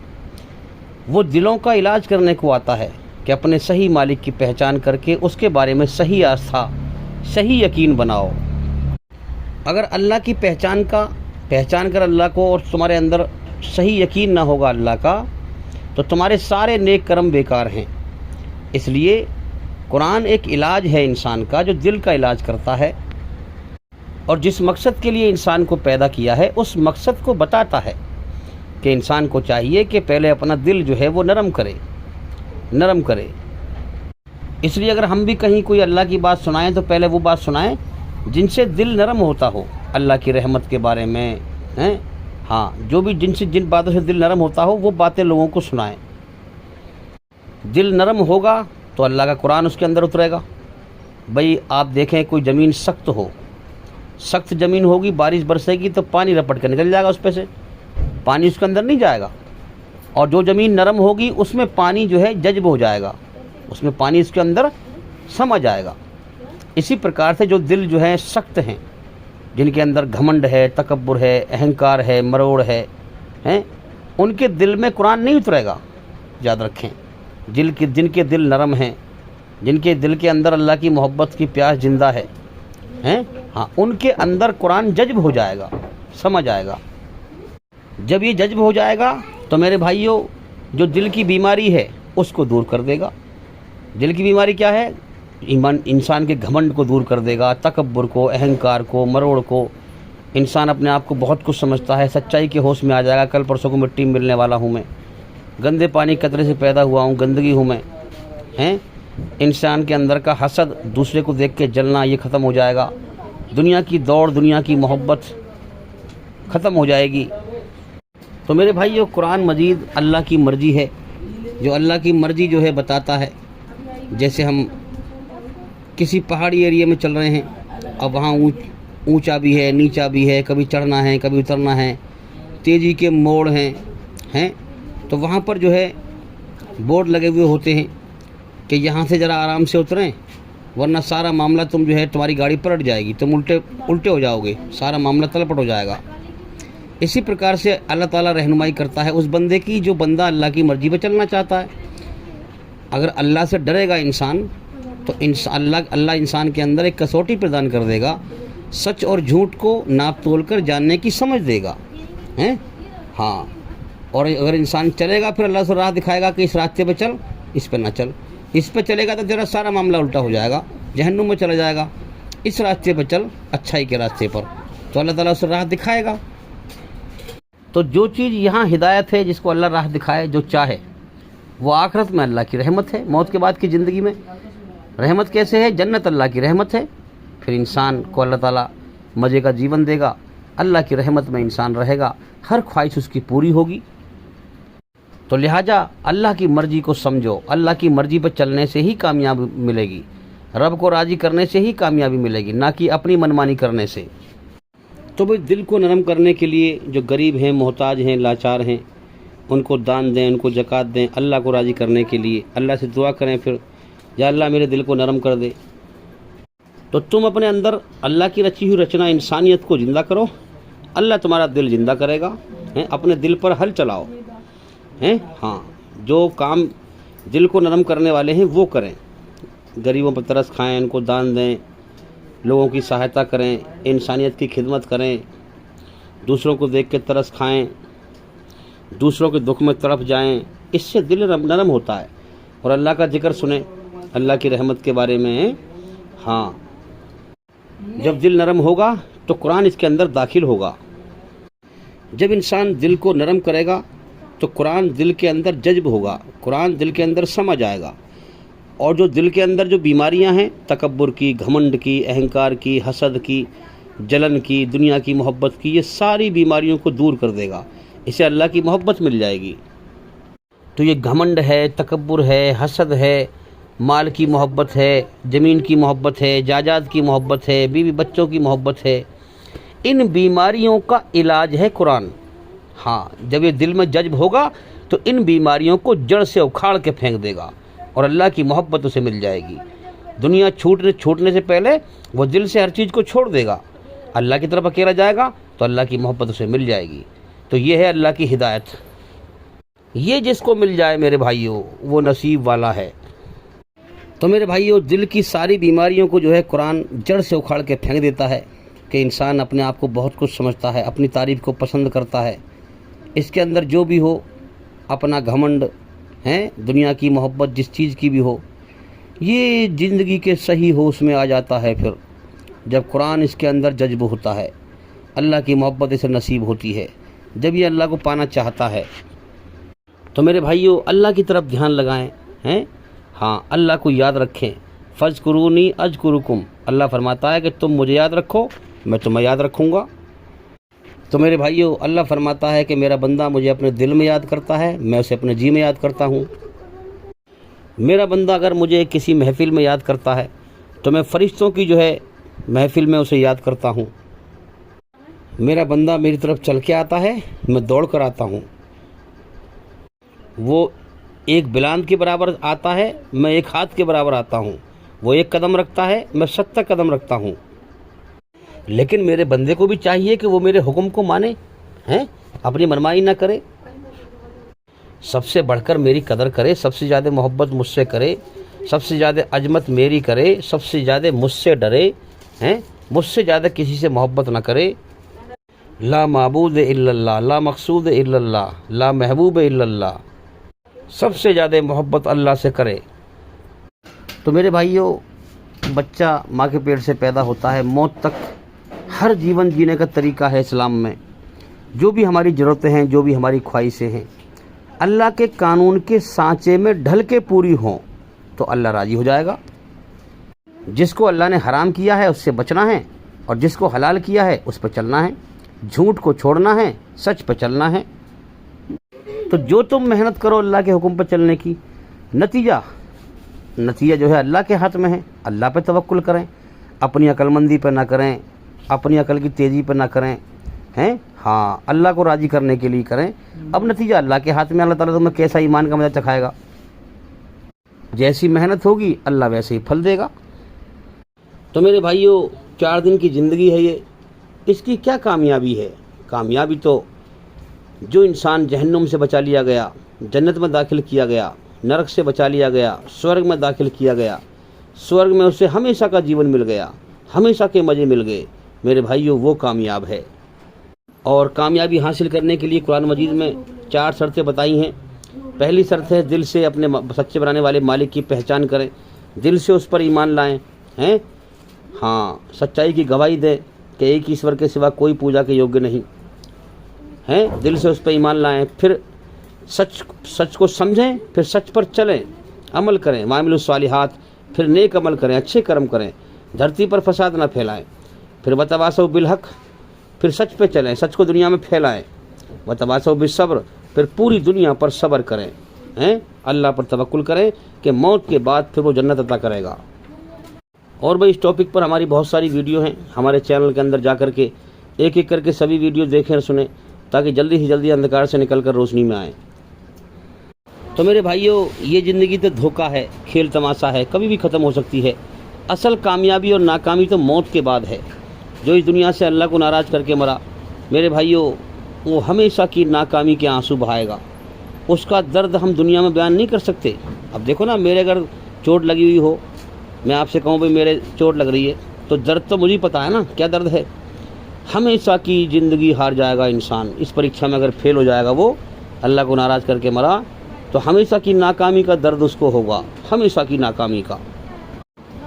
A: वो दिलों का इलाज करने को आता है कि अपने सही मालिक की पहचान करके उसके बारे में सही आस्था, सही यकीन बनाओ। अगर अल्लाह की पहचान कर अल्लाह को और तुम्हारे अंदर सही यकीन ना होगा अल्लाह का, तो तुम्हारे सारे नेक कर्म बेकार हैं। इसलिए कुरान एक इलाज है इंसान का, जो दिल का इलाज करता है और जिस मकसद के लिए इंसान को पैदा किया है उस मकसद को बताता है कि इंसान को चाहिए कि पहले अपना दिल जो है वो नरम करे। इसलिए अगर हम भी कहीं कोई अल्लाह की बात सुनाएं तो पहले वो बात सुनाएं जिनसे दिल नरम होता हो, अल्लाह की रहमत के बारे में, हैं? हाँ, जिन बातों से दिल नरम होता हो वो बातें लोगों को सुनाएं। दिल नरम होगा तो अल्लाह का कुरान उसके अंदर उतरेगा। भाई आप देखें, कोई ज़मीन सख्त ज़मीन होगी, बारिश बरसेगी तो पानी रपट कर निकल जाएगा, उस पे से पानी उसके अंदर नहीं जाएगा। और जो ज़मीन नरम होगी उसमें पानी जो है जज्ब हो जाएगा, उसमें पानी इसके अंदर समा जाएगा। इसी प्रकार से जो दिल जो है सख्त हैं, जिनके अंदर घमंड है, तकब्बुर है, अहंकार है, मरोड़ हैं, उनके दिल में कुरान नहीं उतरेगा। याद रखें, जिनके दिल नरम हैं, जिनके दिल के अंदर अल्लाह की मोहब्बत की प्यास जिंदा है, हाँ, उनके अंदर कुरान जज्ब हो जाएगा, समझ आएगा। जब ये जज्ब हो जाएगा तो मेरे भाइयों, जो दिल की बीमारी है उसको दूर कर देगा। दिल की बीमारी क्या है? ईमान, इंसान के घमंड को दूर कर देगा, तकब्बुर को, अहंकार को, मरोड़ को। इंसान अपने आप को बहुत कुछ समझता है, सच्चाई के होश में आ जाएगा, कल परसों को मिट्टी में मिलने वाला हूँ मैं, गंदे पानी कतरे से पैदा हुआ हूँ, गंदगी हूँ मैं, हैं? इंसान के अंदर का हसद, दूसरे को देख के जलना, ये ख़त्म हो जाएगा। दुनिया की दौड़, दुनिया की मोहब्बत ख़त्म हो जाएगी। तो मेरे भाइयों, कुरान मजीद अल्लाह की मर्ज़ी है, जो अल्लाह की मर्ज़ी जो है बताता है। जैसे हम किसी पहाड़ी एरिया में चल रहे हैं, अब वहाँ ऊंचा भी है, नीचा भी है, कभी चढ़ना है, कभी उतरना है, तेज़ी के मोड़ हैं, तो वहाँ पर जो है बोर्ड लगे हुए होते हैं कि यहाँ से ज़रा आराम से उतरें, वरना सारा मामला तुम जो है, तुम्हारी गाड़ी पलट जाएगी, तुम उल्टे हो जाओगे, सारा मामला तलपट हो जाएगा। इसी प्रकार से अल्लाह ताला रहनुमाई करता है उस बंदे की जो बंदा अल्लाह की मर्ज़ी पे चलना चाहता है। अगर अल्लाह से डरेगा इंसान तो अल्लाह इंसान के अंदर एक कसौटी प्रदान कर देगा, सच और झूठ को नाप तोल कर जानने की समझ देगा, हैं? हाँ, और अगर इंसान चलेगा फिर अल्लाह से राह दिखाएगा कि इस रास्ते पे चल, इस पे ना चल। इस पे चलेगा तो जरा सारा मामला उल्टा हो जाएगा, जहन्नुम में चला जाएगा। इस रास्ते पे चल, अच्छाई के रास्ते पर, तो अल्लाह ताला उसे राह दिखाएगा। तो जो चीज़ यहाँ हिदायत है, जिसको अल्लाह राह दिखाए, जो चाहे, वो आखिरत में अल्लाह की रहमत है। मौत के बाद की ज़िंदगी में रहमत कैसे है? जन्नत अल्लाह की रहमत है। फिर इंसान को अल्लाह ताला मज़े का जीवन देगा, अल्लाह की रहमत में इंसान रहेगा, हर ख्वाहिश उसकी पूरी होगी। तो लिहाजा अल्लाह की मर्ज़ी को समझो, अल्लाह की मर्ज़ी पर चलने से ही कामयाबी मिलेगी, रब को राज़ी करने से ही कामयाबी मिलेगी, ना कि अपनी मनमानी करने से। तो भाई, दिल को नरम करने के लिए जो गरीब हैं, मोहताज हैं, लाचार हैं, उनको दान दें, उनको ज़कात दें, अल्लाह को राज़ी करने के लिए अल्लाह से दुआ करें। फिर या अल्लाह मेरे दिल को नरम कर दे। तो तुम अपने अंदर अल्लाह की रची हुई रचना इंसानियत को ज़िंदा करो, अल्लाह तुम्हारा दिल ज़िंदा करेगा। अपने दिल पर हल चलाओ, हाँ, जो काम दिल को नरम करने वाले हैं वो करें। गरीबों पर तरस खाएं, उनको दान दें, लोगों की सहायता करें, इंसानियत की खिदमत करें, दूसरों को देख के तरस खाएं, दूसरों के दुख में तड़प जाएं, इससे दिल नरम होता है। और अल्लाह का जिक्र सुने, अल्लाह की रहमत के बारे में। हाँ, जब दिल नरम होगा तो कुरान इसके अंदर दाखिल होगा। जब इंसान दिल को नरम करेगा तो कुरान दिल के अंदर जज्ब होगा, कुरान दिल के अंदर समा जाएगा। और जो दिल के अंदर जो बीमारियां हैं, तकब्बुर की, घमंड की, अहंकार की, हसद की, जलन की, दुनिया की मोहब्बत की, ये सारी बीमारियों को दूर कर देगा। इसे अल्लाह की मोहब्बत मिल जाएगी। तो ये घमंड है, तकब्बुर है, हसद है, माल की मोहब्बत है, ज़मीन की मोहब्बत है, जायदाद की मोहब्बत है, बीवी बच्चों की मोहब्बत है, इन बीमारियों का इलाज है कुरान। हाँ, जब ये दिल में जज्ब होगा तो इन बीमारियों को जड़ से उखाड़ के फेंक देगा और अल्लाह की मोहब्बत उसे मिल जाएगी। दुनिया छूटने से पहले वो दिल से हर चीज़ को छोड़ देगा, अल्लाह की तरफ अकेला जाएगा तो अल्लाह की मोहब्बत उसे मिल जाएगी। तो ये है अल्लाह की हिदायत। ये जिसको मिल जाए मेरे भाइयों, वो नसीब वाला है। तो मेरे भाइयों, दिल की सारी बीमारियों को जो है कुरान जड़ से उखाड़ के फेंक देता है कि इंसान अपने आप को बहुत कुछ समझता है, अपनी तारीफ़ को पसंद करता है। इसके अंदर जो भी हो, अपना घमंड है, दुनिया की मोहब्बत जिस चीज़ की भी हो, ये ज़िंदगी के सही होश में आ जाता है। फिर जब कुरान इसके अंदर जज्ब होता है, अल्लाह की मोहब्बत इसे नसीब होती है, जब ये अल्लाह को पाना चाहता है। तो मेरे भाइयों, अल्लाह की तरफ ध्यान लगाएं हैं। हाँ, अल्लाह को याद रखें। फ़ज़्कुरूनी अज़्कुरुकुम, अल्लाह फरमाता है कि तुम मुझे याद रखो, मैं तुम्हें याद रखूँगा। तो मेरे भाइयों, अल्लाह फरमाता है कि मेरा बंदा मुझे अपने दिल में याद करता है, मैं उसे अपने जी में याद करता हूँ। मेरा बंदा अगर मुझे किसी महफ़िल में याद करता है तो मैं फ़रिश्तों की जो है महफ़िल में उसे याद करता हूँ। मेरा बंदा मेरी तरफ चल के आता है, मैं दौड़ कर आता हूँ। वो एक बिलांद के बराबर आता है, मैं एक हाथ के बराबर आता हूँ। वो एक कदम रखता है, मैं 70 कदम रखता हूँ। लेकिन मेरे बंदे को भी चाहिए कि वो मेरे हुक्म को माने, हैं, अपनी मनमानी ना करे, सबसे बढ़कर मेरी कदर करे, सबसे ज़्यादा मोहब्बत मुझसे करे, सबसे ज़्यादा अजमत मेरी करे, सबसे ज़्यादा मुझसे डरे, हैं, मुझसे ज़्यादा किसी से मोहब्बत ना करे। ला माबूद इल्लल्लाह, ला मकसूद इल्लल्लाह, ला महबूब इल्लल्लाह, सबसे ज़्यादा मोहब्बत अल्लाह से करे। तो मेरे भाइयों, बच्चा माँ के पेट से पैदा होता है, मौत तक हर जीवन जीने का तरीका है इस्लाम में। जो भी हमारी ज़रूरतें हैं, जो भी हमारी ख्वाहिशें हैं, अल्लाह के कानून के सांचे में ढल के पूरी हों तो अल्लाह राज़ी हो जाएगा। जिसको अल्लाह ने हराम किया है उससे बचना है, और जिसको हलाल किया है उस पर चलना है। झूठ को छोड़ना है, सच पर चलना है। तो जो तुम मेहनत करो अल्लाह के हुक्म पर चलने की, नतीजा जो है अल्लाह के हाथ में है। अल्लाह पे तवक्कुल करें, अपनी अक्लमंदी पर ना करें, अपनी अकल की तेज़ी पर ना करें, हैं। हाँ, अल्लाह को राज़ी करने के लिए करें। अब नतीजा अल्लाह के हाथ में। अल्लाह ताला तुम्हें कैसा ईमान का मज़ा चखाएगा। जैसी मेहनत होगी अल्लाह वैसे ही फल देगा। तो मेरे भाइयों, 4 दिन की ज़िंदगी है ये, इसकी क्या कामयाबी है? कामयाबी तो जो इंसान जहन्नुम से बचा लिया गया, जन्नत में दाखिल किया गया, नरक से बचा लिया गया, स्वर्ग में दाखिल किया गया, स्वर्ग में उसे हमेशा का जीवन मिल गया, हमेशा के मज़े मिल गए, मेरे भाइयों वो कामयाब है। और कामयाबी हासिल करने के लिए कुरान मजीद में 4 शर्तें बताई हैं। पहली शर्त है, दिल से अपने सच्चे बनाने वाले मालिक की पहचान करें, दिल से उस पर ईमान लाएं, हैं। हाँ, सच्चाई की गवाही दें कि एक ईश्वर के सिवा कोई पूजा के योग्य नहीं हैं। दिल से उस पर ईमान लाएं, फिर सच को समझें, फिर सच पर चलें, अमल करें, मामिलुस सालिहात, फिर नेक अमल करें, अच्छे कर्म करें, धरती पर फसाद ना फैलाएं, फिर वतवासौ बिल हक, फिर सच पे चलें, सच को दुनिया में फैलाएं, वतवासौ बिस्सब्र, फिर पूरी दुनिया पर सब्र करें, हैं। अल्लाह पर तवक्कुल करें कि मौत के बाद फिर वो जन्नत अता करेगा। और भाई, इस टॉपिक पर हमारी बहुत सारी वीडियो हैं, हमारे चैनल के अंदर जा कर के एक एक करके सभी वीडियो देखें और सुने, ताकि जल्दी से जल्दी अंधकार से निकल कर रोशनी में आएँ। तो मेरे भाइयों, ये ज़िंदगी तो धोखा है, खेल तमाशा है, कभी भी ख़त्म हो सकती है। असल कामयाबी और नाकामी तो मौत के बाद है। जो इस दुनिया से अल्लाह को नाराज़ करके मरा, मेरे भाइयों, वो हमेशा की नाकामी के आंसू बहाएगा। उसका दर्द हम दुनिया में बयान नहीं कर सकते। अब देखो ना, मेरे अगर चोट लगी हुई हो, मैं आपसे कहूँ भाई मेरे चोट लग रही है, तो दर्द तो मुझे पता है ना क्या दर्द है। हमेशा की ज़िंदगी हार जाएगा इंसान। इस परीक्षा में अगर फेल हो जाएगा वो, अल्लाह को नाराज़ करके मरा तो हमेशा की नाकामी का दर्द उसको होगा, हमेशा की नाकामी का,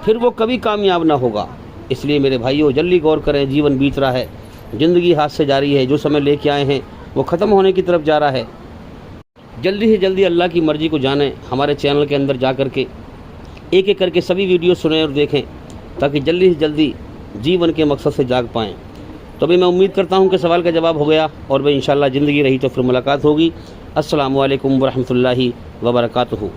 A: फिर वो कभी कामयाब ना होगा। इसलिए मेरे भाइयों जल्दी गौर करें, जीवन बीत रहा है, ज़िंदगी हाथ से जा रही है, जो समय लेके आए हैं वो ख़त्म होने की तरफ जा रहा है। जल्दी से जल्दी अल्लाह की मर्ज़ी को जानें। हमारे चैनल के अंदर जा कर के एक एक करके सभी वीडियो सुनें और देखें, ताकि जल्दी से जल्दी जीवन के मकसद से जाग पाएँ। तो अभी मैं उम्मीद करता हूँ कि सवाल का जवाब हो गया, और भाई इंशाल्लाह ज़िंदगी रही तो फिर मुलाकात होगी। अस्सलामु अलैकुम वरहमतुल्लाहि वबरकातुहू।